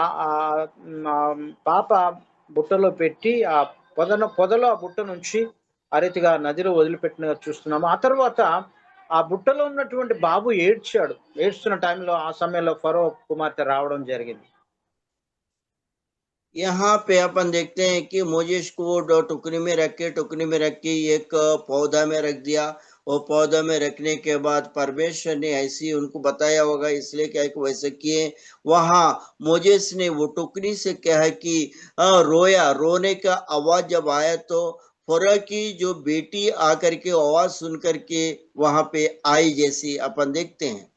పాప బుట్టలో పెట్టి ఆ పొదలో ఆ బుట్టనుంచి ఆ రీతిగా నదిలో వదిలిపెట్టినగా చూస్తున్నాము. ఆ తర్వాత ఆ బుట్టలో ఉన్నటువంటి బాబు ఏడ్చాడు. ఏడుస్తున్న టైంలో ఆ సమయంలో ఫరో కుమార్తె రావడం జరిగింది. यहाँ पे अपन देखते हैं कि मोजेस को टोकरी में रख के एक पौधा में रख दिया। वो पौधा में रखने के बाद परमेश्वर ने ऐसी उनको बताया होगा, इसलिए क्या है कि वैसे किए। वहां मोजेस ने वो टोकरी से क्या है कि रोया। रोने का आवाज जब आया तो फरो की जो बेटी आकर के आवाज सुन करके वहां पे आई, जैसी अपन देखते हैं।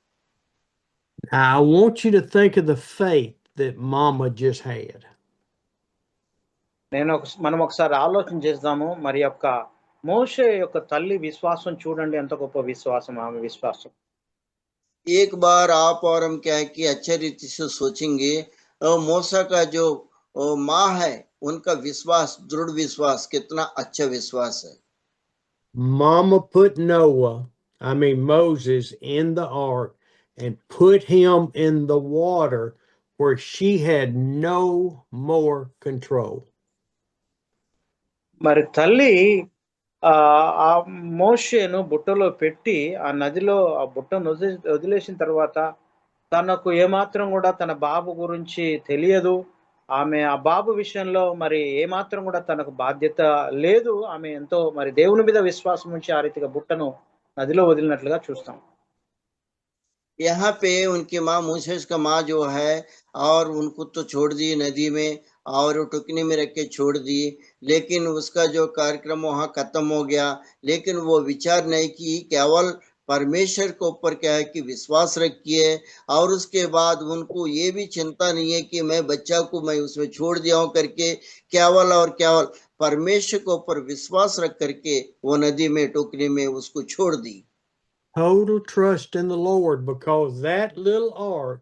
Now, I want you to think of the faith that Mama just had. మనం ఒకసారి ఆలోచన చేద్దాము. మరి యొక్క మోషే యొక్క తల్లి విశ్వాసం చూడండి, ఎంత గొప్ప విశ్వాసం ఆమె విశ్వాసం. एक बार आप और हम क्या है कि अच्छे रीति से सोचेंगे, मूसा का जो माँ है उनका विश्वास, दृढ़ विश्वास, कितना अच्छा विश्वास है। Mama put Moses in the ark and put him in the water where she had no more control. మరి తల్లి ఆ మోషేను బుట్టలో పెట్టి ఆ నదిలో ఆ బుట్టను వదిలేసిన తర్వాత తనకు ఏమాత్రం కూడా తన బాబు గురించి తెలియదు. ఆమె ఆ బాబు విషయంలో మరి ఏమాత్రం కూడా తనకు బాధ్యత లేదు. ఆమె ఎంతో మరి దేవుని మీద విశ్వాసం ఉంచి ఆ రీతిగా బుట్టను నదిలో వదిలినట్లుగా చూస్తాం. यहाँ पे उनकी माँ मूसेस का माँ जो है, और उनको तो छोड़ दी नदी में और टुकनी में रख के छोड़ दी, लेकिन उसका जो कार्यक्रम वहां खत्म हो गया। लेकिन वो विचार नहीं की, केवल परमेश्वर के ऊपर क्या है कि विश्वास रखिए। और उसके बाद उनको ये भी चिंता नहीं है कि मैं बच्चा को मैं उसमें छोड़ दिया हूं करके, केवल और केवल परमेश्वर के ऊपर विश्वास रख करके वो नदी में टोकरी में उसको छोड़ दी। Total trust in the Lord, because that little ark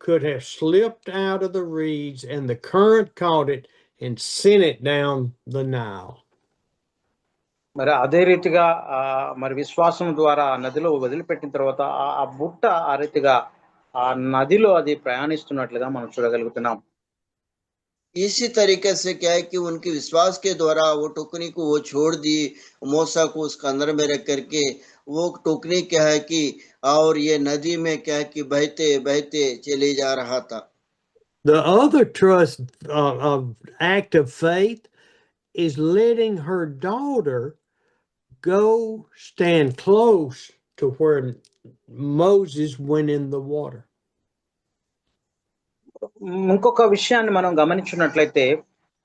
could have slipped out of the reeds and the current caught it and sent it down the Nile. మరి అదే రీతిగా మరి విశ్వాసం ద్వారా నదిలో వదిలిపెట్టిన తర్వాత ఆ బుట్ట ఆ రీతిగా ఆ నదిలో అది ప్రయాణిస్తున్నట్లుగా మనం చూడగలుగుతున్నాం. इसी तरीके से क्या है कि उनके विश्वास के द्वारा वो टोकरी को वो छोड़ दी, मूसा को उसके अंदर में रख करके। वो टोकरी क्या है कि और ये नदी में क्या है कि बहते बहते चले जा रहा था। The other trust act of faith is letting her daughter go stand close to where Moses went in the water. ఇంకొక విషయాన్ని మనం గమనించినట్లయితే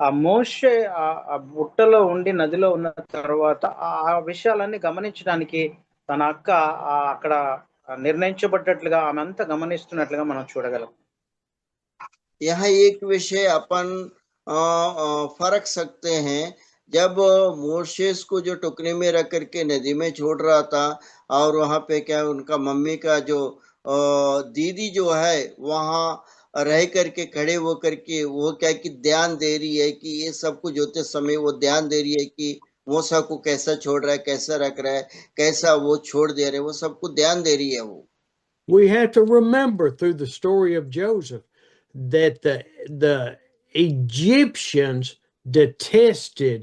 ఆ మోషే ఆ బుట్టలో ఉండి నదిలో ఉన్న తర్వాత ఆ విషయాలన్నీ గమనించడానికి తన అక్క అక్కడ నిర్ణయించబడ్డట్లుగా ఆమె అంతా గమనిస్తున్నట్లుగా మనం చూడగలం. यहाँ एक विषय अपन फर्क सकते हैं। जब मोसेस को जो टोकरी में रख करके नदी में छोड़ रहा था, और वहां पे क्या उनका मम्मी का जो दीदी जो है वहां रह करके खड़े हो करके वो क्या कि ध्यान दे रही है कि ये सब कुछ होते समय वो ध्यान दे रही है कि मूसा को कैसा छोड़ रहा है, कैसा रख रहा है, कैसा वो छोड़ दे रहे, वो सब कुछ ध्यान दे रही है वो। We have to remember through the story of Joseph that the Egyptians detested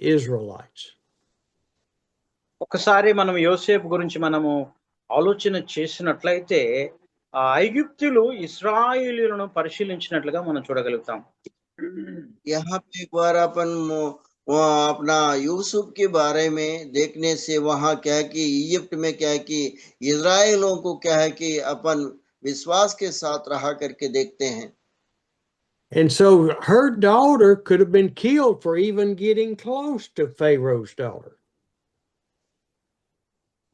Israelites. ఒకసారి మనం యోసేపు గురించి మనము ఆలోచన చేసినట్లయితే ఆ ఐగుప్తులు ఇశ్రాయేలీయులను పరిశీలించినట్లుగా మనం చూడగలుగుతాం. यहाँ पे एक बार अपन अपना यूसुफ के बारे में देखने से वहां क्या है कि इजिप्ट में क्या है कि इजराइलों को क्या है कि अपन विश्वास के साथ रहा करके देखते हैं। And so her daughter could have been killed for even getting close to Pharaoh's daughter.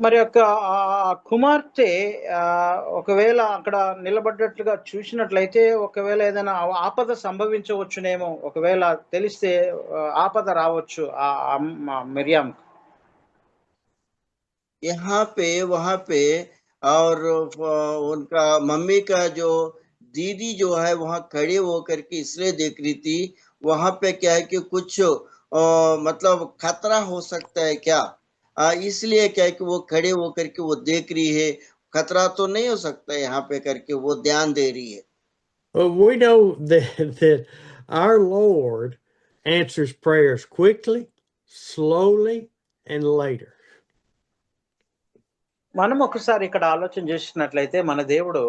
మరి యొక్క కుమార్తె ఒకవేళ అక్కడ నిలబడ్డట్లుగా చూసినట్లయితే ఒకవేళ ఏదైనా ఆపద సంభవించవచ్చునేమో, ఒకవేళ తెలిస్తే ఆపద రావచ్చు మిరియాం. यहाँ पे वहाँ पे और उनका मम्मी का जो दीदी जो है वहाँ खड़े होकर के इसलिए देख रही थी, वहाँ पे क्या है कि कुछ मतलब खतरा हो सकता है क्या, इसलिए क्या है कि वो खड़े होकर के वो देख रही है, खतरा तो नहीं हो सकता यहाँ पे करके वो ध्यान दे रही है. Well, we know that our Lord answers prayers quickly, slowly, and later. మనం ఒకసారి ఇక్కడ ఆలోచన చేసినట్లయితే మన దేవుడు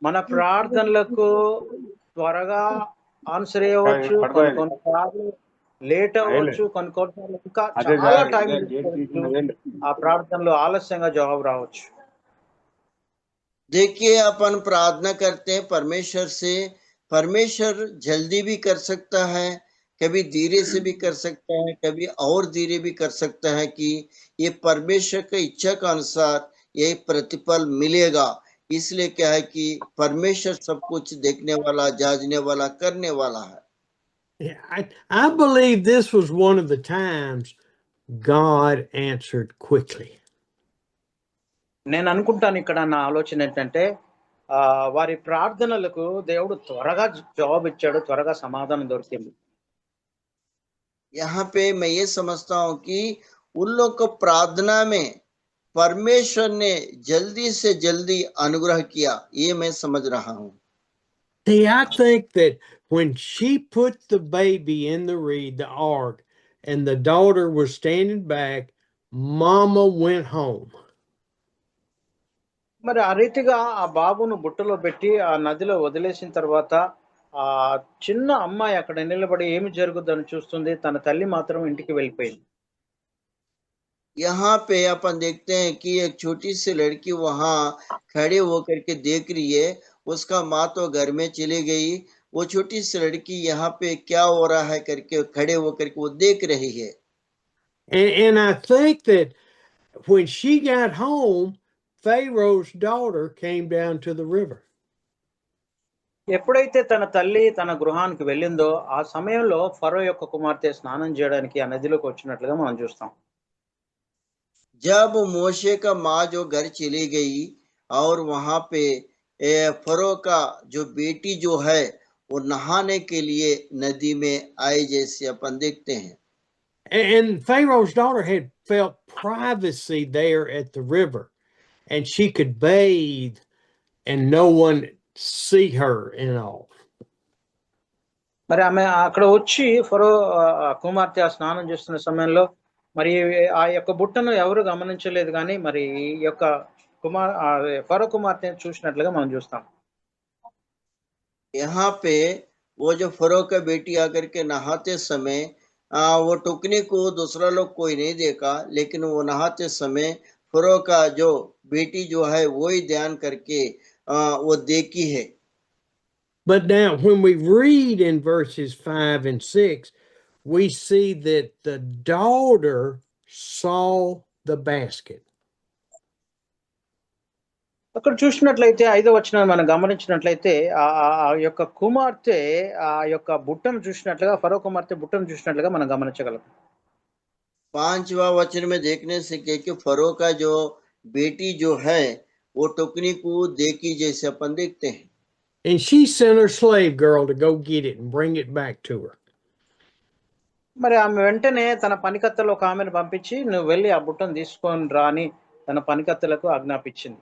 మన ప్రార్థనలకు త్వరగా ఆన్సర్ అయ్యవచ్చు, కొన్ని కొన్నిసార్లు లేట్ అవ్వచ్చు, కొన్ని కొన్నిసార్లు ఇంకా చాలా టైం ఆ ప్రార్థనలో ఆలస్యంగా జవాబు రావచ్చు. देखिए अपन प्रार्थना करते हैं परमेश्वर से, परमेश्वर जल्दी भी कर सकता है, कभी धीरे से भी कर सकता है, कभी और धीरे भी कर सकता है कि ये परमेश्वर की इच्छा के अनुसार ये प्रतिफल मिलेगा. इसलिए क्या है कि परमेश्वर सब कुछ देखने वाला, जांचने वाला, करने वाला है. Yeah, I believe this was one of the times God answered quickly. నేను అనుకుంటాను ఇక్కడ నా ఆలోచన ఏంటంటే వారి ప్రార్థనలకు దేవుడు త్వరగా జవాబు ఇచ్చాడు, త్వరగా సమాధానం దొరికింది. यहाँ पे मैं ये समझता हूँ कि उन लोग को प्रार्थना में परमेश्वर ने जल्दी से जल्दी अनुग्रह किया, ये मैं समझ रहा हूँ. See, I think that when she put the baby in the reed, the ark, and the daughter was standing back, Mama went home. మరి ఆ రీతిగా ఆ బాబును బుట్టలో పెట్టి ఆ నదిలో వదిలేసిన తర్వాత ఆ చిన్న అమ్మాయి అక్కడ నిలబడి ఏమి జరుగుతుందని చూస్తుంది, తన తల్లి మాత్రం ఇంటికి వెళ్ళిపోయింది. यहाँ पे अपन देखते हैं कि एक छोटी सी लड़की वहां खड़े होकर के देख रही है, उसका माँ तो घर में चली गई, वो छोटी सी लड़की यहाँ पे क्या हो रहा है करके खड़े होकर के वो देख रही है. And I think that when she got home, Pharaoh's daughter came down to the river. ఎప్పుడైతే తన తల్లి తన గృహానికి వెళ్ళిందో ఆ సమయంలో ఫరో యొక్క కుమార్తె స్నానం చేయడానికి ఆ నదిలోకి వచ్చినట్లుగా మనం చూస్తాం. जब मोशे का माँ जो घर चली गई और वहां पे फरो का जो बेटी जो है वो नहाने के लिए नदी में आए जैसे अपन देखते हैं. And Pharaoh's daughter had felt privacy there at the river, and she could bathe and no one see her and all. మరి ఆమె అక్కడ వచ్చి ఫరో కుమార్తె స్నానం చేస్తున్న సమయంలో మరి ఆ యొక్క బుట్టను ఎవరు గమనించలేదు, కానీ మరి ఈ యొక్క ఫరో కుమార్తె చూసినట్లుగా మనం చూస్తాం. यहाँ पे वो जो फरो का बेटी आकर के नहाते समय वो टुकनी को दूसरा लोग कोई नहीं देखा, लेकिन वो नहाते समय फरो का जो बेटी जो है वो ही ध्यान करके वो देखी है. But now when we read in verses 5 and 6, we see that the daughter saw the basket. అక్కడ చూసినట్లయితే 5వ వచనాన్ని మనం గమనించినట్లయితే ఆ యొక్క కుమార్తె ఆ యొక్క బుట్టను చూసినట్లుగా, ఫరో కుమార్తె బుట్టను చూసినట్లుగా మనం గమనించగలం. 5वां वचन में देखने से कि फरो का जो बेटी जो है वो टुकनी को देखी जैसे अपन देखते हैं. And she sent her slave girl to go get it and bring it back to her. మరి ఆమె వెంటనే తన పనికత్తెలు ఒక ఆమెను పంపించి నువ్వు వెళ్ళి ఆ బుట్టను తీసుకొని రా అని తన పనికత్తెలకు ఆజ్ఞాపించింది.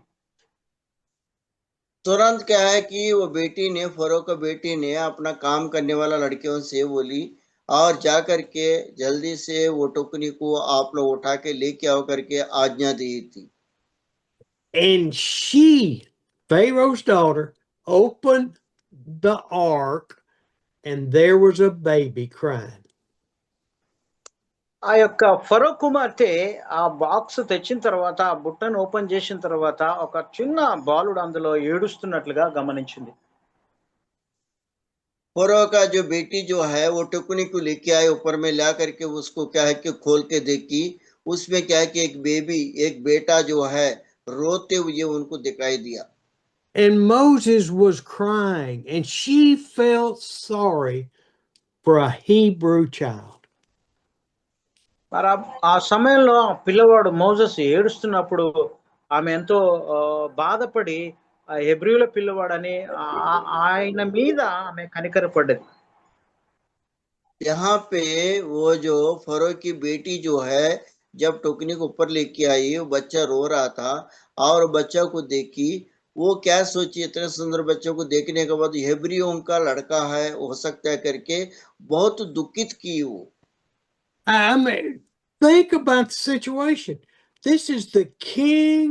तुरंत क्या है कि वो बेटी ने फरो का बेटी ने अपना काम करने वाला लड़कियों से बोली और जा करके जल्दी से वो टुकनी को आप लोग उठा के लेके आओ करके आज्ञा दी थी. And she, Pharaoh's daughter, opened the ark and there was a baby crying. ఆ యొక్క ఫరో కుమార్తె ఆ బాక్స్ తెచ్చిన తర్వాత, ఆ బుట్టను ఓపెన్ చేసిన తర్వాత ఒక చిన్న బాలుడు అందులో ఏడుస్తున్నట్లుగా గమనించింది. फरो का जो बेटी जो है वो टुकनी को लेके आए, ऊपर में ला करके उसको क्या है कि खोल के देखी, उसमें क्या है कि एक बेबी, एक बेटा जो है रोते हुए उनको दिखाई दिया। And Moses was crying, and she felt sorry for a Hebrew child. మరి ఆ సమయంలో ఆ పిల్లవాడు మోసెస్ ఏడుస్తున్నప్పుడు ఆమె ఎంతో బాధపడి ఆ హెబ్రీయుల పిల్లవాడని ఆయన మీద ఆమె కనికరపడ్డది. यहाँ पे वो जो फरो की बेटी जो है जब टोकनी को ऊपर लेके आई, वो बच्चा रो रहा था और बच्चा को देखी, वो क्या सोची, इतने सुंदर बच्चों को देखने के बाद हेब्रियों का लड़का है हो सकता है करके बहुत दुखित की वो। I mean, think about the situation. This is the king,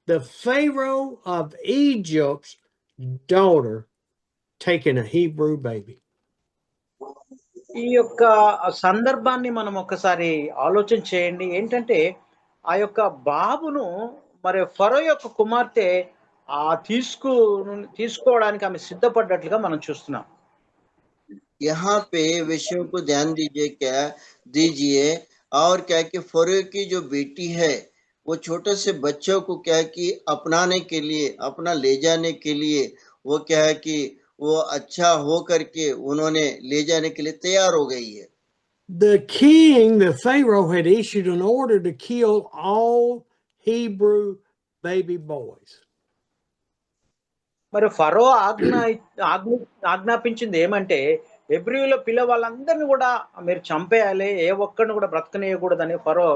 the Pharaoh of Egypt's daughter, taking a Hebrew baby. ఈ యొక్క సందర్భాన్ని మనం ఒకసారి ఆలోచన చేయండి. ఏంటంటే ఆ యొక్క బాబును మరి ఫరో యొక్క కుమార్తె తీసుకోవడానికి ఆమె సిద్ధపడ్డట్లుగా మనం చూస్తున్నాం. यहाँ पे विषयों को ध्यान दीजिए और क्या कि फरो की जो बेटी है वो छोटे से बच्चों को क्या है कि अपनाने के लिए, अपना ले जाने के लिए वो क्या है कि वो अच्छा हो करके उन्होंने ले जाने के लिए तैयार हो गई है। The king, the Pharaoh, had issued an order to kill all Hebrew baby boys. మరి ఫరో ఆజ్ఞాపించింది ఏమంటే హెబ్రీయుల పిల్లవాళ్ళందరినీ కూడా మీరు చంపేయాలి, ఏ ఒక్కడిని కూడా బ్రతకనీయకూడదని ఫరో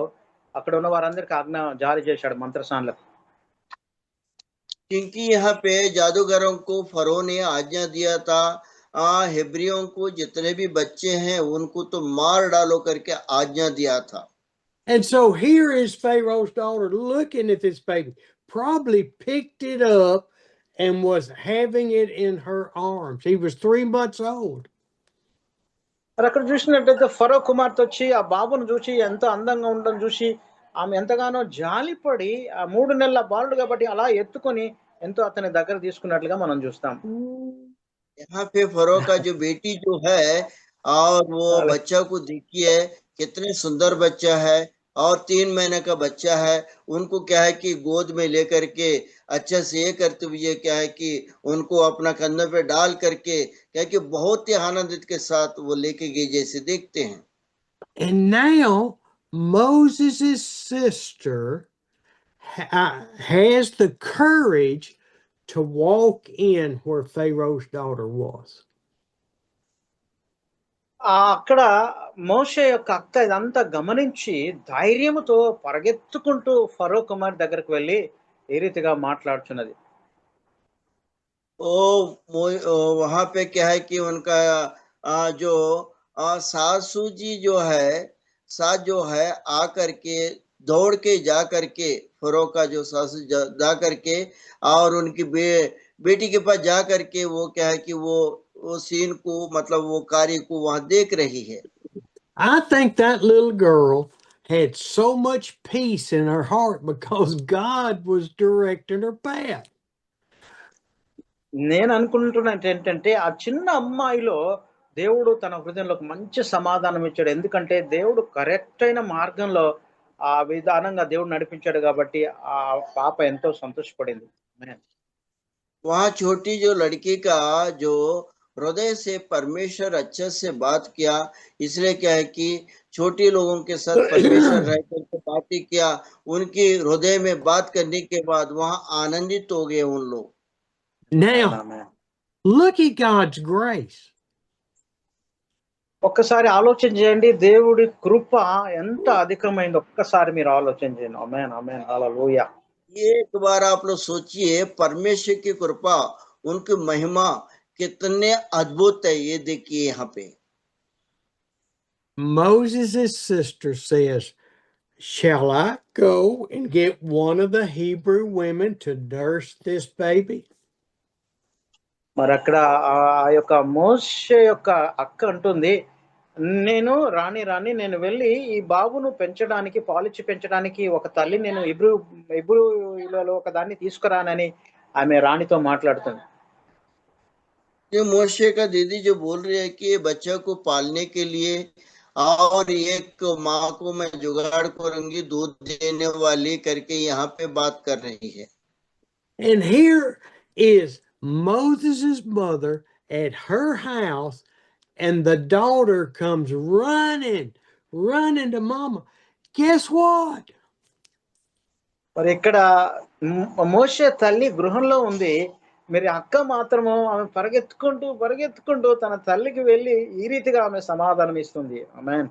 అక్కడ ఉన్న వారందరికీ ఆజ్ఞ జారీ చేశాడు మంత్రసానులకు. क्योंकि यहाँ पे जादूगरों को फरो ने आज्ञा दिया था, हेब्रियों को जितने भी बच्चे हैं उनको तो मार डालो करके आज्ञा दिया था। And so here is Pharaoh's daughter looking at this baby, probably picked it up and was having it in her arms. He was 3 months old. మరి అక్కడ చూసినట్టయితే ఫరో కుమార్తె వచ్చి ఆ బాబును చూసి ఎంతో అందంగా ఉండడం చూసి ఆమె ఎంతగానో జాలిపడి ఆ 3 నెలల బాలుడు కాబట్టి అలా ఎత్తుకొని ఎంతో అతని దగ్గర తీసుకున్నట్లుగా మనం చూస్తాం. यहाँ पे फरो का जो बेटी जो है और वो बच्चा को देखिए कितने सुंदर बच्चा है और 3 महीने का बच्चा है, उनको क्या है कि गोद में लेकर के अच्छे से ये करते हुए क्या है कि उनको अपना कंधे पे डाल करके क्या है कि बहुत ही आनंदित के साथ वो लेके गए जैसे देखते हैं। And now Moses' sister has the courage to walk in where Pharaoh's daughter was. అక్కడ మోషే యొక్క అక్క ఇదంతా గమనించి ధైర్యముతో పరిగెత్తుకుంటూ ఫరో కుమార్ దగ్గరకు వెళ్ళి ఏ రీతిగా మాట్లాడుచున్నది. वहां पे क्या है कि उनका जो सासू जी जो है, सास जो है आकर के दौड़ के जा करके फरो का जो सासू जा करके और उनकी बेटी के पास जा करके वो क्या है कि वो सीन को मतलब वो कार्य को वहां देख रही है। I think that little girl had so much peace in her heart because God was directing her path. నేను అనుకుంటున్నాను ఏంటంటే ఆ చిన్న అమ్మాయిలో దేవుడు తన హృదయంలో మంచి సమాధానం ఇచ్చాడు. ఎందుకంటే దేవుడు కరెక్ట్ అయిన మార్గంలో ఆ విధానంగా దేవుడు నడిపించాడు కాబట్టి ఆ పాప ఎంతో సంతోషపడింది. वहां छोटी जो लड़की का जो हृदय से परमेश्वर अच्छे से बात किया, इसलिए क्या है कि छोटे लोगों के साथ परमेश्वर रह करके बातें किया, उनकी हृदय में बात करने के बाद वहां आनंदित हो गए उन लोग। Now, look at God's grace. ఒక్కసారి ఆలోచన చేయండి, దేవుడి కృప ఎంత అధికమైంది ఒక్కసారి మీరు ఆలోచన చేయండి. ఆమేన్ ఆమేన్ హల్లెలూయా. एक बार आप लोग सोचिए परमेश्वर की कृपा, उनकी महिमा कितने अद्भुत है, ये देखिए यहाँ पे Moses' sister says, "Shall I go and get one of the Hebrew women to nurse this baby?" మరి అక్కడ ఆ యొక్క మోషే యొక్క అక్క అంటుంది, నేను నేను వెళ్ళి ఈ బాబును పెంచడానికి పాలిచ్చి పెంచడానికి ఒక తల్లి నేను ఇబ్రూలో ఒక దాన్ని తీసుకురానని ఆమె రాణితో మాట్లాడుతుంది. ये मोशे का दीदी जो बोल रही है कि बच्चा को पालने के लिए और एक माँ को मैं जुगाड़ करूंगी दूध देने वाली करके यहाँ पे बात कर रही है। And here is Moses' mother at her house, and the daughter comes running to mama. Guess what? మరి ఇక్కడ మోషే తల్లి గృహంలో ఉంది. మరి అక్క మాత్రము ఆమె పరిగెత్తుకుంటూ తన తల్లికి వెళ్ళి ఈ రీతిగా ఆమె సమాధానం ఇస్తుంది. ఆమేన్.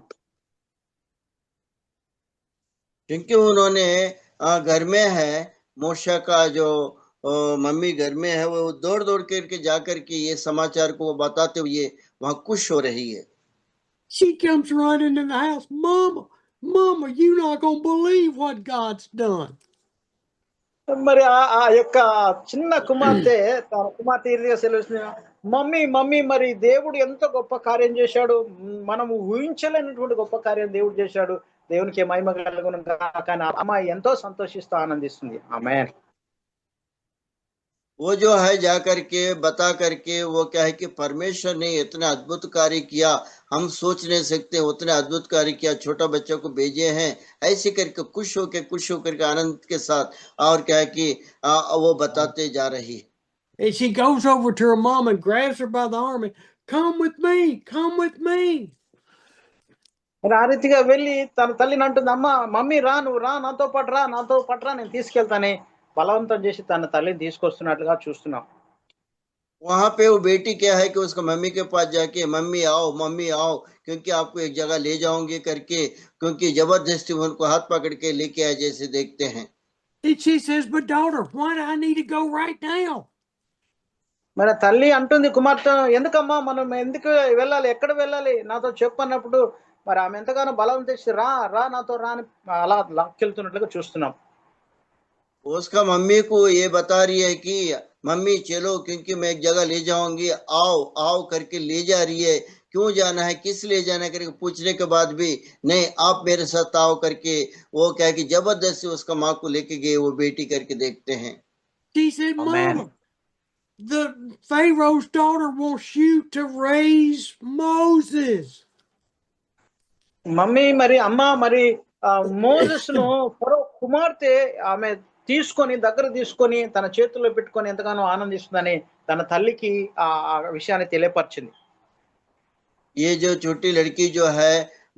क्योंकि उन्होंने घर में है, मोशा का जो मम्मी घर में है, वो दौड़ करके जाकर के ये समाचार को बताते हुए वहां खुश हो रही है। She comes running in the house. Mama, you're not going to believe what God's done. మరి ఆ యొక్క చిన్న కుమార్తె తన కుమార్తె ఈ రీతిగా సెలవుస్తుంది. మమ్మీ మరి దేవుడు ఎంత గొప్ప కార్యం చేశాడు, మనము ఊహించలేనటువంటి గొప్ప కార్యం దేవుడు చేశాడు, దేవునికి మహిమ కలుగును గాక అని అమ్మాయి ఎంతో సంతోషిస్తూ ఆనందిస్తుంది. ఆమేన్. वो जो है जाकर के बता करके वो क्या है कि परमेश्वर ने इतना अद्भुत कार्य किया, हम सोच नहीं सकते उतने अद्भुत कार्य किया, छोटा बच्चों को भेजे हैं, ऐसे करके खुश होकर के आनंद के साथ और क्या है कि वो बताते जा रही है। And she goes over to her mom and grabs her by the arm and, come with me. మరి ఆ రీతిగా వెళ్ళి తన తల్లిని అంటుంది, మమ్మీ రా, నువ్వు రా, నాతో పాటు రా, నేను తీసుకెళ్తానే బలవంతం చేసి తన తల్లిని తీసుకొస్తున్నట్లుగా చూస్తున్నాం. वहां पे वो बेटी क्या है कि उसका मम्मी के पास जाके मम्मी आओ क्योंकि आपको एक जगह ले जाऊंगी करके, क्योंकि जबरदस्ती उनको हाथ पकड़ के लेके आए जैसे देखते हैं। And she says, but daughter, why do I need to go right now? మరి తల్లి అంటుంది కుమార్తె, ఎందుకమ్మా మనం ఎందుకు వెళ్ళాలి, ఎక్కడ వెళ్ళాలి, నాతో చెప్పు అన్నప్పుడు మరి ఆమె ఎంతగానో బలం తెచ్చి రా నాతో రా అని అలా లాక్కెళ్తున్నట్లుగా చూస్తున్నాం. उसका मम्मी को ये बता रही है कि मम्मी चलो क्योंकि मैं एक जगह ले जाऊंगी, आओ करके ले जा रही है। क्यों जाना है, किस लिए जाना है करके पूछने के बाद भी नहीं, आप मेरे साथ आओ करके वो क्या कि जबरदस्ती उसका माँ को लेके गए, वो बेटी करके देखते हैं। She said, Amen. Mama, the Pharaoh's daughter wants you to raise Moses. Mummy మరి మోసెస్ ను ఫరో కుమార్తె ఆమె దగ్గర తీసుకొని తన చేతుల్లో పెట్టుకొని ఎంతగానో ఆనందిస్తుందని తన తల్లికి ఆ విషయాన్ని తెలియపరిచింది. ये जो छोटी लड़की जो है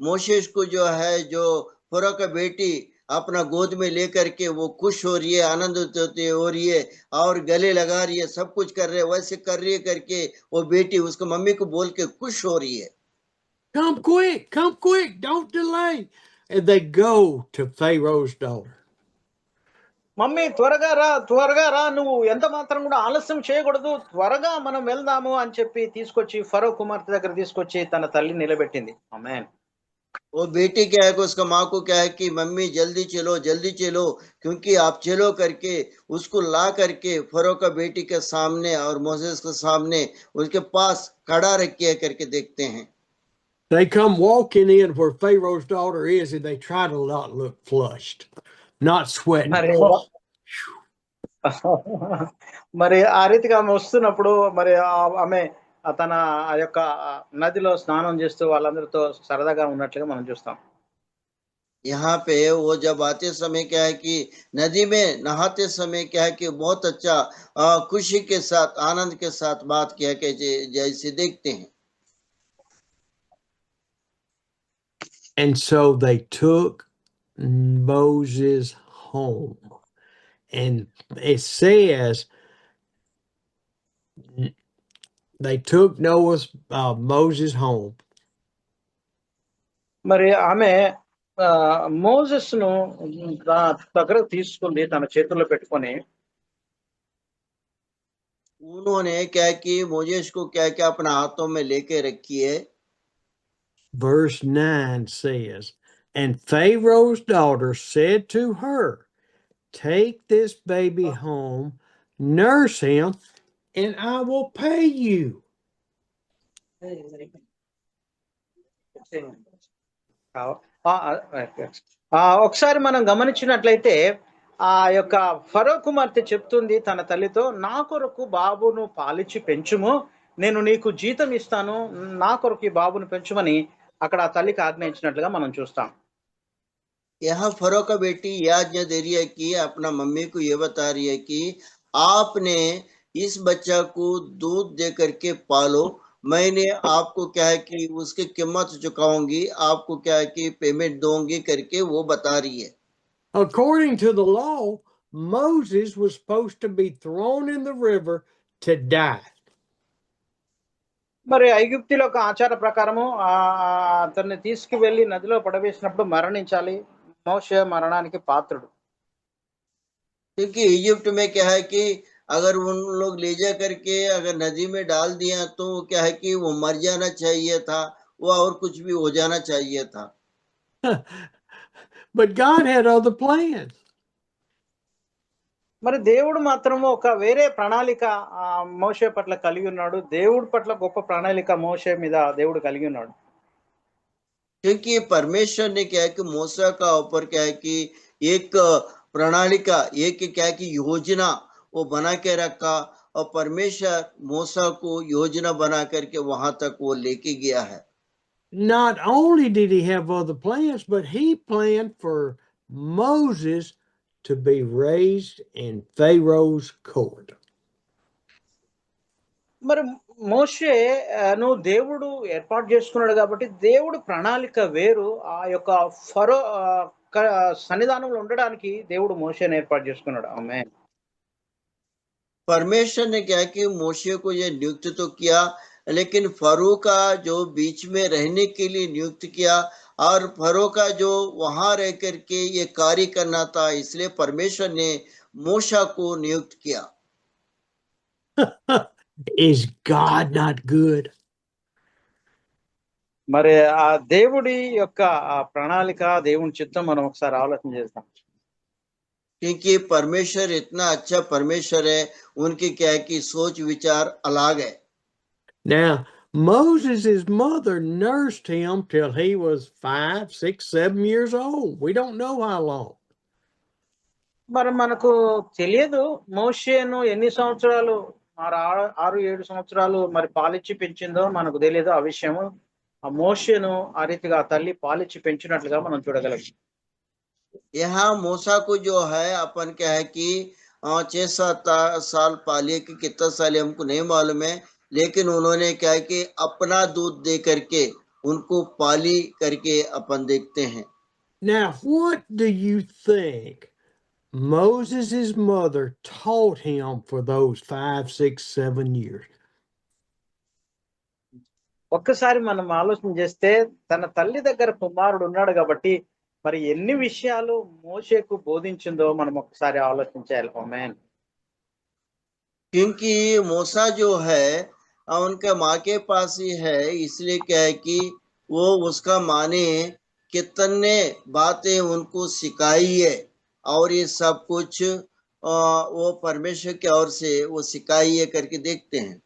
मोशेस को जो है जो फरो का बेटी अपना गोद में लेकर के वो खुश हो रही है, आनंदित हो रही है और गले लगा रही है, सब कुछ कर रहे है, वैसे कर रही है करके वो बेटी उसको मम्मी को बोल के खुश हो रही है। Come quick, don't delay. And they go to Pharaoh's daughter. Mummy త్వరగా రా, నువ్వు ఎంత మాత్రం కూడా ఆలస్యం చేయకూడదు, త్వరగా మనం వెళ్దాము అని చెప్పి తీసుకొచ్చి ఫరో కుమార్తె దగ్గర తీసుకొచ్చి తన తల్లిని నిలబెట్టింది. ఆమేన్. वो बेटी क्या है कि उसका माँ को क्या है कि मम्मी जल्दी चलो क्योंकि आप चलो करके उसको ला करके फरो का बेटी के सामने और मोसेस के सामने उसके पास खड़ा रखिए करके देखते हैं। They come walking in where Pharaoh's daughter is, and they try to not look flushed, not sweating. మరి ఆ రీతిగా ఆమె వస్తున్నప్పుడు మరి ఆమె తన ఆ యొక్క నదిలో స్నానం చేస్తూ వాళ్ళందరితో సరదాగా ఉన్నట్లుగా మనం చూస్తాం. यहाँ पे वो जब आते समय क्या है कि नदी में नहाते समय क्या है कि बहुत अच्छा खुशी के साथ आनंद के साथ बात किया कि जैसे देखते हैं। And so they took Moses home. And it says they took Moses home. మరి ఆమె మోసెస్ ను దగ్గర తీసుకుంది తన చేతుల్లో పెట్టుకొని. उन्होंने क्या कि मोजेस को क्या क्या अपने हाथों में लेके रखी है। Verse 9 says, and Pharaoh's daughter said to her, take this baby home, nurse him, and I will pay you. ఒకసారి మనం గమనించినట్లయితే ఆ యొక్క ఫరో కుమార్తె చెప్తుంది తన తల్లితో, నా కొరకు బాబును పాలిచ్చి పెంచుము, నేను నీకు జీతం ఇస్తాను, నా కొరకు ఈ బాబును పెంచుమని అక్కడ ఆ తల్లికి ఆజ్ఞ ఇచ్చినట్లుగా మనం చూస్తాం. यहाँ फरो का बेटी यह आज्ञा दे रही है कि अपना मम्मी को ये बता रही है कि आपने इस बच्चा को दूध दे करके पालो, मैंने आपको क्या है कि उसकी कीमत चुकाऊंगी, आपको क्या है कि पेमेंट दूंगी करके वो बता रही है। According to the law, Moses was supposed to be thrown in the river to die. మరి ఐగుప్తుల యొక్క ఆచార ప్రకారము అతన్ని తీసుకువెళ్ళి నదిలో పడవేసినప్పుడు మరణించాలి. మోషే మరణానికి పాత్రుడు. क्योंकि इजिप्ट में क्या है कि अगर उन लोग ले जा करके अगर नदी में डाल दिया तो क्या है कि वो मर जाना चाहिए था, वो और कुछ भी हो जाना चाहिए था। But God had other plans. మరి దేవుడు మాత్రము ఒక వేరే ప్రణాళిక మోషే పట్ల కలిగి ఉన్నాడు. దేవుడి పట్ల గొప్ప ప్రణాళిక మోషే మీద దేవుడు కలిగి ఉన్నాడు. क्योंकि परमेश्वर ने क्या है कि मूसा का ऊपर क्या है कि एक प्रणाली का एक क्या है कि योजना वो बना के रखा, और परमेश्वर मूसा को योजना बना करके वहां तक वो लेके गया है। Not only did he have other plans, but he planned for Moses to be raised in Pharaoh's court. మరి మోషే నువ్వు దేవుడు ఏర్పాటు చేసుకున్నాడు కాబట్టి దేవుడు ప్రణాళిక వేరు. ఆ యొక్క ఫరో సన్నిధానంలో ఉండడానికి దేవుడు మోషేని ఏర్పాటు చేసుకున్నాడు. ఆమేన్. परमेश्वर ने क्या कि मोशे को ये नियुक्त तो किया, लेकिन फरो का जो बीच में रहने के लिए नियुक्त किया, और फरो का जो वहां रह करके ये कार्य करना था, इसलिए परमेश्वर ने मूसा को नियुक्त किया। Is God not good? మరి ఆ దేవుడి యొక్క ఆ ప్రణాళిక దేవుని చిత్తం మనం ఒకసారి ఆలోచన చేస్తాం. क्योंकि परमेश्वर इतना अच्छा परमेश्वर है, उनकी क्या है कि सोच विचार अलग है। Now, Moses' mother nursed him till he was 5, 6, 7 years old. We don't know how long. మరి మనకు తెలియదు మోషేను ఎన్ని సంవత్సరాలు, మరి 6-7 సంవత్సరాలు మరి పాలిచ్చి పెంచిందో మనకు తెలియదు ఆ విషయము. ఆ మోషేను ఆ రీతిగా ఆ తల్లి పాలిచ్చి పెంచినట్లుగా మనం చూడగలం. यहाँ मूसा को जो है अपन क्या है कि 6-7 साल पालिए कि कितना साल है हमको नहीं मालूम है, लेकिन उन्होंने क्या है कि अपना दूध दे करके उनको पाली करके अपन देखते हैं। Now, what do you think Moses' mother taught him for those 5, 6, 7 years? ఒక్కసారి మనం ఆలోచన చేస్తే తన తల్లి దగ్గర కుమారుడు ఉన్నాడు కాబట్టి మరి ఎన్ని విషయాలు మోషేకు బోధించిందో మనం ఒకసారి ఆలోచించాలి. ఆమేన్. क्योंकि मूसा जो है उनका माँ के पास ही है, इसलिए क्या है कि वो उसका माँ ने कितने बातें उनको सिखाई है, और ये सब कुछ वो परमेश्वर की ओर से वो सिखाई है करके देखते हैं।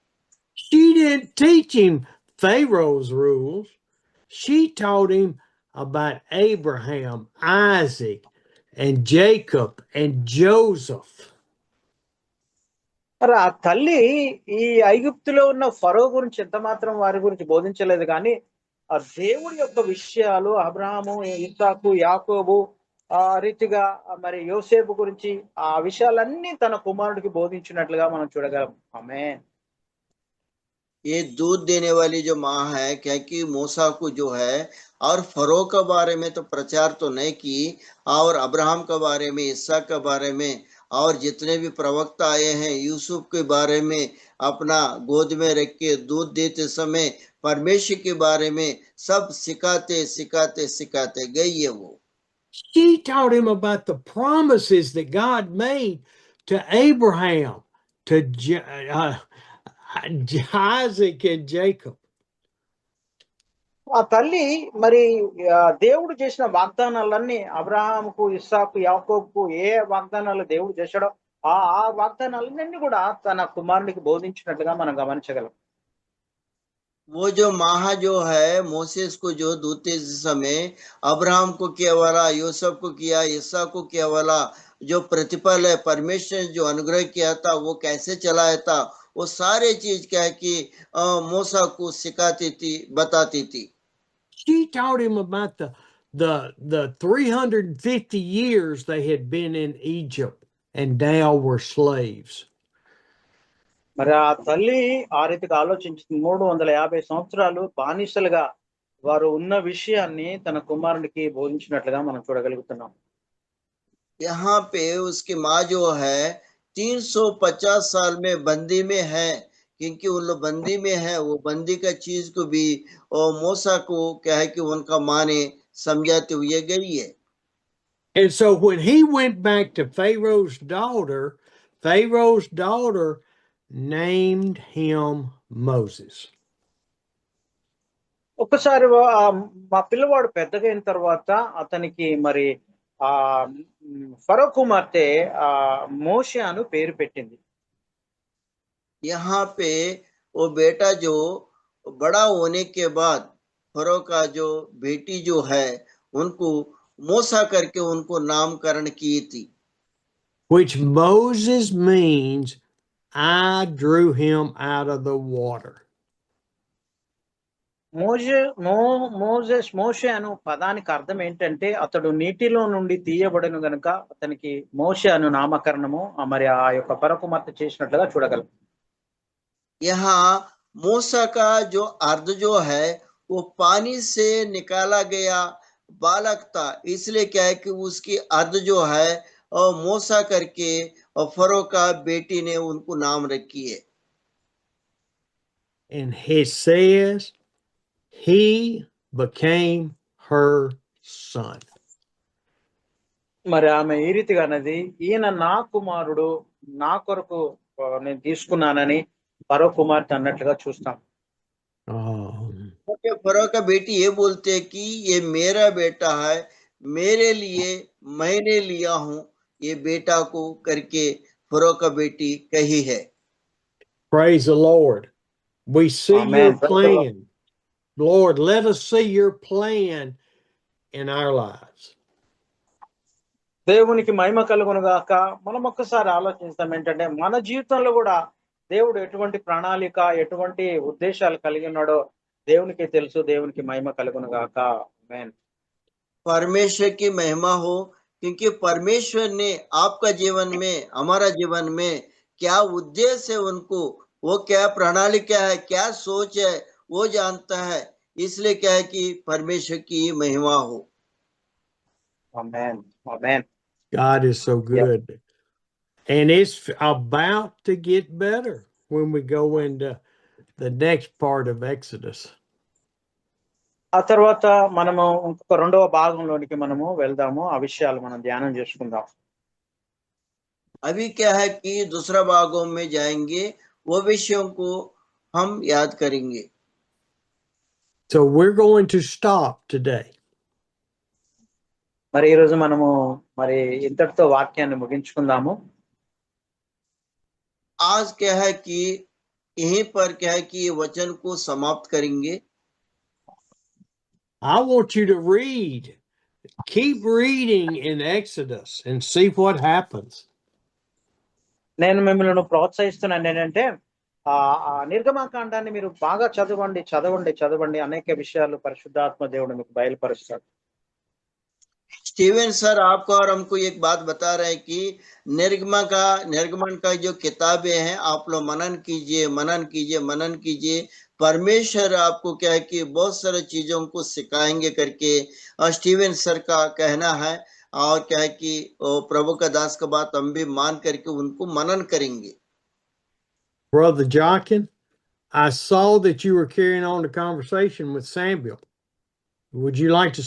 She didn't teach him Pharaoh's rules. She taught him about Abraham, Isaac, and Jacob, and Joseph. మరి ఆ తల్లి ఈ ఐగుప్తులో ఉన్న ఫరో గురించి ఎంత మాత్రం వారి గురించి బోధించలేదు, కానీ ఆ దేవుడి యొక్క విషయాలు అబ్రహాము, ఇస్సాకు, యాకోబు ఆ రీతిగా మరి యోసేపు గురించి ఆ విషయాలన్నీ తన కుమారుడికి బోధించినట్లుగా మనం చూడగలం. ఆమేన్. ये दूध देने वाली जो माँ है, क्या कि मूसा को जो है और फरो के बारे में तो प्रचार तो नहीं की, और अब्राहम के बारे में, इसहाक के बारे में, और जितने भी प्रवक्ता आए हैं यूसुफ के बारे में अपना गोद में रख के दूध देते समय परमेश्वर के बारे में सब सिखाते सिखाते सिखाते गई है वो। She taught him about the promises that God made to Abraham, to Isaac and Jacob. ఆ తల్లి మరి దేవుడు చేసిన వాగ్దానాలన్నీ అబ్రహాముకు, ఇస్సాకు, యాకోబుకు ఏ వాగ్దానాలు దేవుడు చేశాడో ఆ వాగ్దానాలన్నీ కూడా తన కుమారునికి బోధించినట్లుగా మనం గమనించగలం. वो जो माह जो है मोसेस को जो दूते समय अब्राहम को किया वाला, यूसुफ को किया, ईसा को किया वाला जो प्रतिफल है, परमेश्वर जो अनुग्रह किया था वो कैसे चलाया था, वो सारे चीज क्या है कि मूसा को सिखाती थी, बताती थी। she taught him about the 350 years they had been in Egypt and now were slaves. మరి ఆ తల్లి ఆ రీతిగా ఆలోచించింది. 350 సంవత్సరాలు బానిసలుగా వారు ఉన్న విషయాన్ని తన కుమారునికి బోధించినట్లుగా మనం చూడగలుగుతున్నాం. यहाँ पे उसकी माँ जो है 350 साल में बंदी में है, क्योंकि उन लोग बंदी में है, वो बंदी का चीज को भी और मूसा को क्या है कि उनका माँ ने समझाते हुए गई है. And so when he went back to Pharaoh's daughter named him Moses. ఒక్కసారి మా పిల్లవాడు పెద్దగా అయిన తర్వాత అతనికి మరి ఆ ఫరో కుమార్తె మోషే అను పేరు పెట్టింది. यहाँ पे वो बेटा जो बड़ा होने के बाद फरो का जो बेटी जो है उनको मूसा करके उनको नामकरण की थी. Which Moses means, I drew him out of the water. మోషే అను పదానికి అర్థం ఏంటంటే అతడు నీటిలో నుండి తీయబడను గనుక అతనికి మోషే అను నామకరణము మరి ఆ యొక్క పరకుమార్తె చేసినట్లుగా చూడగలం. यहाँ मूसा का जो अर्थ जो है वो पानी से निकाला गया बालक था, इसलिए क्या है कि उसकी अर्थ जो है और मूसा करके और फरो का बेटी ने उनको नाम रखी है. And he says he became her son. మరి ఆమె ఈ రీతిగా అన్నది, ఈయన నా కుమారుడు, నా కొరకు నేను తీసుకున్నానని పరో కుమార్తె అన్నట్లుగా చూస్తాం. फरो का बेटी ये बोलते हैं कि ये मेरा बेटा है, मेरे लिए मैंने लिया हूं ये बेटा को करके फरो का बेटी कही है. Praise the Lord. We see Amen. your plan. Lord, let us see your plan in our lives. దేవునికి మహిమ కలుగును గాక. మనం ఒక్కసారి ఆలోచిస్తాం ఏంటంటే మన జీవితంలో కూడా దేవుడు ఎటువంటి ప్రణాళిక, ఎటువంటి ఉద్దేశాలు కలిగి ఉన్నాడో దేవునికి తెలుసు. దేవునికి మహిమ కలుగును గాక. ఆమేన్. परमेश्वर की महिमा हो, क्योंकि परमेश्वर ने आपका जीवन में, हमारा जीवन में क्या उद्देश्य है, उनको वो क्या प्रणाली क्या है, क्या सोच है, वो जानता है. इसलिए क्या है कि परमेश्वर की महिमा हो. ఆమేన్. ఆమేన్. God is so good. And it's about to get better when we go into the next part of Exodus. ఆ తర్వాత మనము ఇంకొక రెండవ భాగంలోనికి మనము వెళ్దాము. ఆ విషయాలు మనం ధ్యానం చేసుకుందాం. अभी क्या है कि दूसरा भागों में जाएंगे, वो विषयों को हम याद करेंगे. So we're going to stop today. మరి ఈరోజు మనము మరి ఇంతటితో వాక్యాన్ని ముగించుకుందాము. आज क्या है कि यहीं पर क्या है कि वचन को समाप्त करेंगे. I want you to read. Keep reading in Exodus and see what happens. నేను మిమ్మల్ని ప్రోత్సహిస్తున్నాను ఏంటంటే ఆ నిర్గమాకాండాన్ని మీరు బాగా చదవండి. అనేక విషయాలు పరిశుద్ధాత్మ దేవుడు మీకు బయలుపరుస్తాడు. स्टीवन सर आपको और हमको एक बात बता रहे हैं कि निर्गमन का जो किताबें हैं आप लोग मनन कीजिए. परमेश्वर आपको क्या है कि बहुत सारे चीजों को सिखाएंगे करके स्टीवन सर का कहना है. और क्या है कि प्रभु का दास का बात हम भी मान करके उनको मनन करेंगे. Brother Jochen, I saw that you were carrying on the conversation with Samuel. Would you like to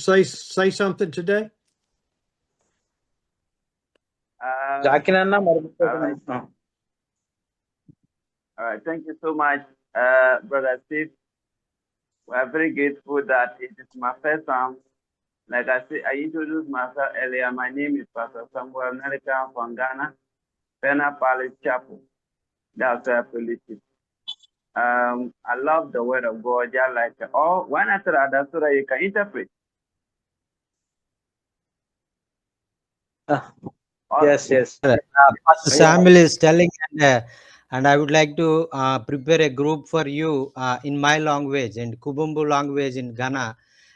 say something today? జాకిన్ అన్న మరి All right, thank you so much, Brother Steve. We are very grateful that it is my first time. Like I introduced myself earlier. My name is Pastor Samuel Nelika from Ghana, Pena Palace Chapel. That's where I believe. I love the word of God. Yeah, like when I said that, so that you can interpret. yes. Pastor Samuel is telling, and I would like to prepare a group for you in my language and Kubumbu language in Ghana,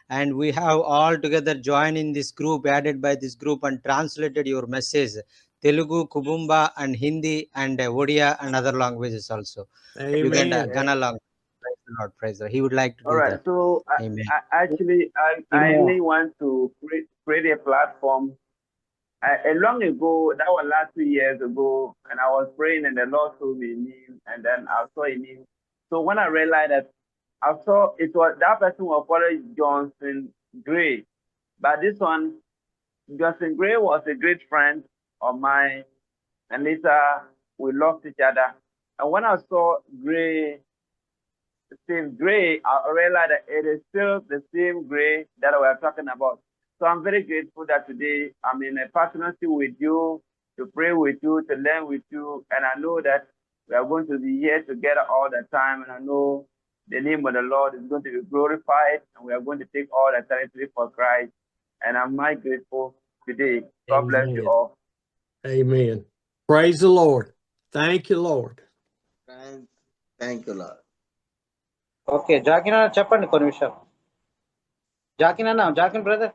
and we have all together joined in this group, added by this group, and translated your message, Telugu, Kubumba, and Hindi, and Odia, and other languages also. Uganda, Amen. Ghana language. Praise the Lord, praise the Lord. He would like to All do right. that. So Amen. I really want to create a platform. Long ago, that was last 2 years ago, and I was praying, and the Lord told me a name, and then I saw a name. So when I realized that, I saw it was that person was called Johnson Gray, but this one, Johnson Gray, was a great friend of mine, and later we lost each other. And when I saw same Gray, I realized that it is still the same Gray that we are talking about. So I'm very grateful that today I'm in a partnership with you, to pray with you, to learn with you, and I know that we are going to be here together all the time, and I know the name of the Lord is going to be glorified, and we are going to take all the territory for Christ, and I'm very grateful today. God bless you Amen. all. Amen. Praise the Lord. Thank you, Lord. Thank you, Lord. Okay, Joaquin అన్న చెప్పండి కొన్ని విషయాలు. Joaquin brother.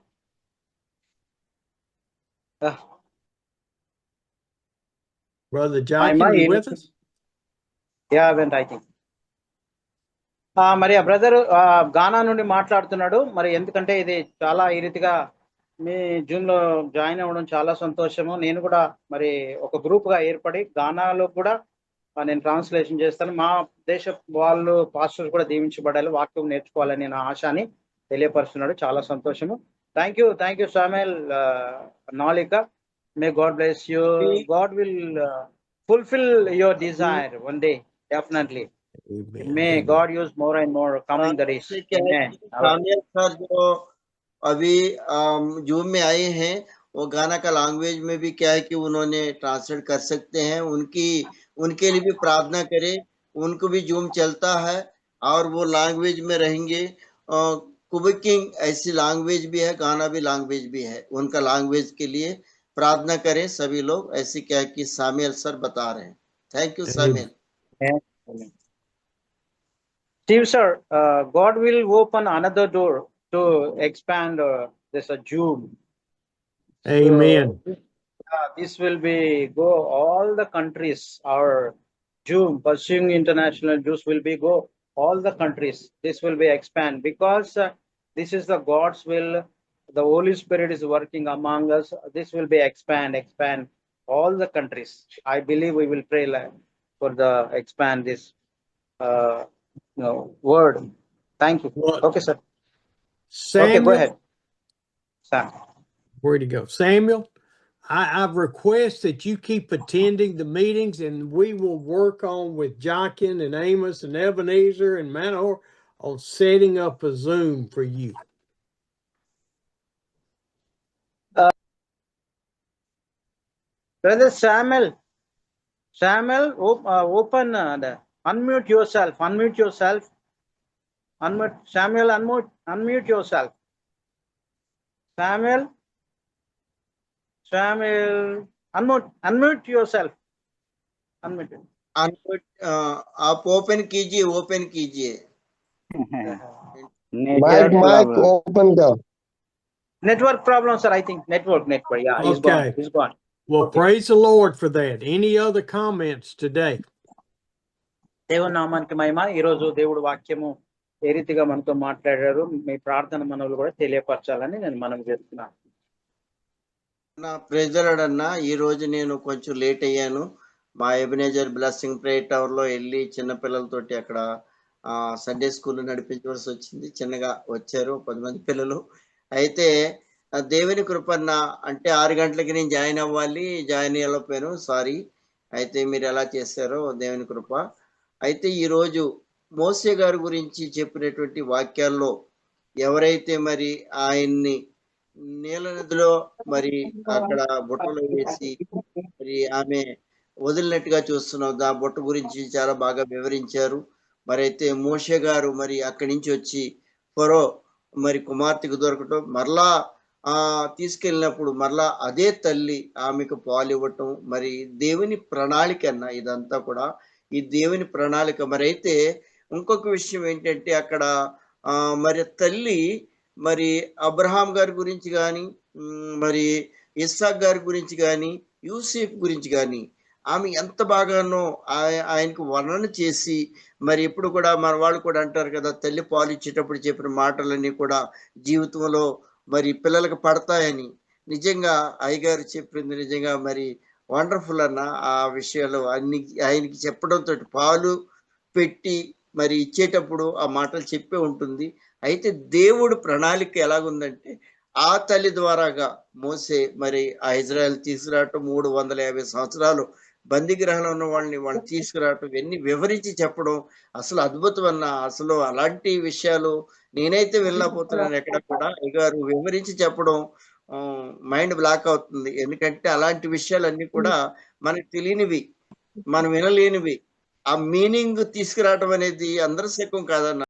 Brother Joaquin, you with us? Yeah went I think. మరి ఆ brother గానా నుండి మాట్లాడుతున్నాడు. మరి ఎందుకంటే ఇది చాలా ఈ రీతిగా మీ జూమ్ లో జాయిన్ అవ్వడం చాలా సంతోషము. నేను కూడా మరి ఒక గ్రూప్ గా ఏర్పడి గానాలో కూడా నేను ట్రాన్స్లేషన్ చేస్తాను. మా దేశ వాళ్ళు పాస్టర్స్ కూడా దీవించబడాలి, వాక్యం నేర్చుకోవాలని నా ఆశ అని తెలియపరుస్తున్నాడు. చాలా సంతోషము. థ్యాంక్ యూ సామ్యుయల్ నాలిక. May God bless you. God will fulfill your desire one day, definitely. Amen. May Amen. God use more and more coming the days. Amen. Samiya sir जो अभी जूम में आए हैं, वो गाना का लैंग्वेज में भी क्या है कि उन्होंने ट्रांसलेट कर सकते हैं. उनके लिए भी प्रार्थना करें. उनको भी जूम चलता है और वो लैंग्वेज में रहेंगे. कुबकिंग ऐसी लैंग्वेज भी है, गाना भी लैंग्वेज भी है. उनका लैंग्वेज के लिए प्रार्थना करें सभी लोग. ऐसे क्या है कि सामियल सर बता रहे हैं. Thank you Samuel. Steve sir, God will open another door to expand this Zoom. Amen. So, this will be go all the countries. Our Zoom pursuing international Jews will be go all the countries. This will be expand because this is the God's will. The Holy Spirit is working among us. This will be expand all the countries. I believe we will pray for the expand this word. Thank you. What? Okay, sir. Samuel, okay, go ahead. Sam. Where'd he go? Samuel, I've requested that you keep attending the meetings, and we will work on with Joaquin and Amos and Ebenezer and Manor on setting up a Zoom for you. Brother Samuel, open unmute yourself. Samuel, unmute yourself. Samuel, unmute yourself. Unmute. आप open कीजिए. Mic open go. Network problem, sir. I think network. Yeah, he's gone. Well, Okay. praise the Lord for that. Any other comments today? దేవుని నామానికి మహిమ. ఈరోజు దేవుడు వాక్యము ఏ రీతిగా మనతో మాట్లాడారు, మీ ప్రార్థన మనవులు కూడా తెలియపరచాలని నేను మనవి చేస్తున్నాను. ప్రైజ్ ది లార్డ్ అన్న. ఈ రోజు నేను కొంచెం లేట్ అయ్యాను. మా ఎబినేజర్ బ్లెస్సింగ్ ప్రేయర్ టవర్ లో వెళ్ళి చిన్నపిల్లలతోటి అక్కడ సండే స్కూల్ నడిపించవలసి వచ్చింది. చిన్నగా వచ్చారు 10 మంది పిల్లలు. అయితే దేవుని కృపన్న అంటే 6 గంటలకి నేను జాయిన్ అవ్వలేకపోయాను. సారీ. అయితే మీరు ఎలా చేశారో దేవుని కృప. అయితే ఈరోజు మోసే గారి గురించి చెప్పినటువంటి వాక్యాల్లో ఎవరైతే మరి ఆయన్ని నీల నదిలో మరి అక్కడ బుట్టలో వేసి మరి ఆమె వదిలినట్టుగా చూస్తున్నాం. ఆ బుట్ట గురించి చాలా బాగా వివరించారు. మరి అయితే మోషే గారు మరి అక్కడి నుంచి వచ్చి ఫరో మరి కుమార్తెకు దొరకటం, మరలా తీసుకెళ్ళినప్పుడు మరలా అదే తల్లి ఆమెకు పాలు ఇవ్వటం, మరి దేవుని ప్రణాళిక అన్న ఇదంతా కూడా ఈ దేవుని ప్రణాళిక. మరి అయితే ఇంకొక విషయం ఏంటంటే అక్కడ మరి తల్లి మరి అబ్రహాం గారి గురించి కానీ, మరి ఇస్సాక్ గారి గురించి కానీ, యూసుఫ్ గురించి కానీ ఆమె ఎంత బాగానో ఆయనకు వర్ణన చేసి, మరి ఎప్పుడు కూడా మన వాళ్ళు కూడా అంటారు కదా, తల్లి పాలు ఇచ్చేటప్పుడు చెప్పిన మాటలన్నీ కూడా జీవితంలో మరి పిల్లలకు పడతాయని. నిజంగా అయ్యగారు చెప్పింది నిజంగా మరి వండర్ఫుల్ అన్న. ఆ విషయాలు అన్ని ఆయనకి చెప్పడంతో పాలు పెట్టి మరి ఇచ్చేటప్పుడు ఆ మాటలు చెప్పే ఉంటుంది. అయితే దేవుడు ప్రణాళిక ఎలాగుందంటే, ఆ తల్లి ద్వారాగా మోసే మరి ఆ ఇజ్రాయెల్ తీసుకురావటం, 350 సంవత్సరాలు బందీగ్రహంలో ఉన్న వాళ్ళని తీసుకురావటం, ఇవన్నీ వివరించి చెప్పడం అసలు అద్భుతం అన్న. అసలు అలాంటి విషయాలు నేనైతే వెళ్ళకపోతున్నాను ఎక్కడ కూడా. అయ్యగారు వివరించి చెప్పడం మైండ్ బ్లాక్ అవుతుంది. ఎందుకంటే అలాంటి విషయాలన్నీ కూడా మనకు తెలియనివి, మనం వినలేనివి. ఆ మీనింగ్ తీసుకురావటం అనేది అందరి శకం కాదన్న.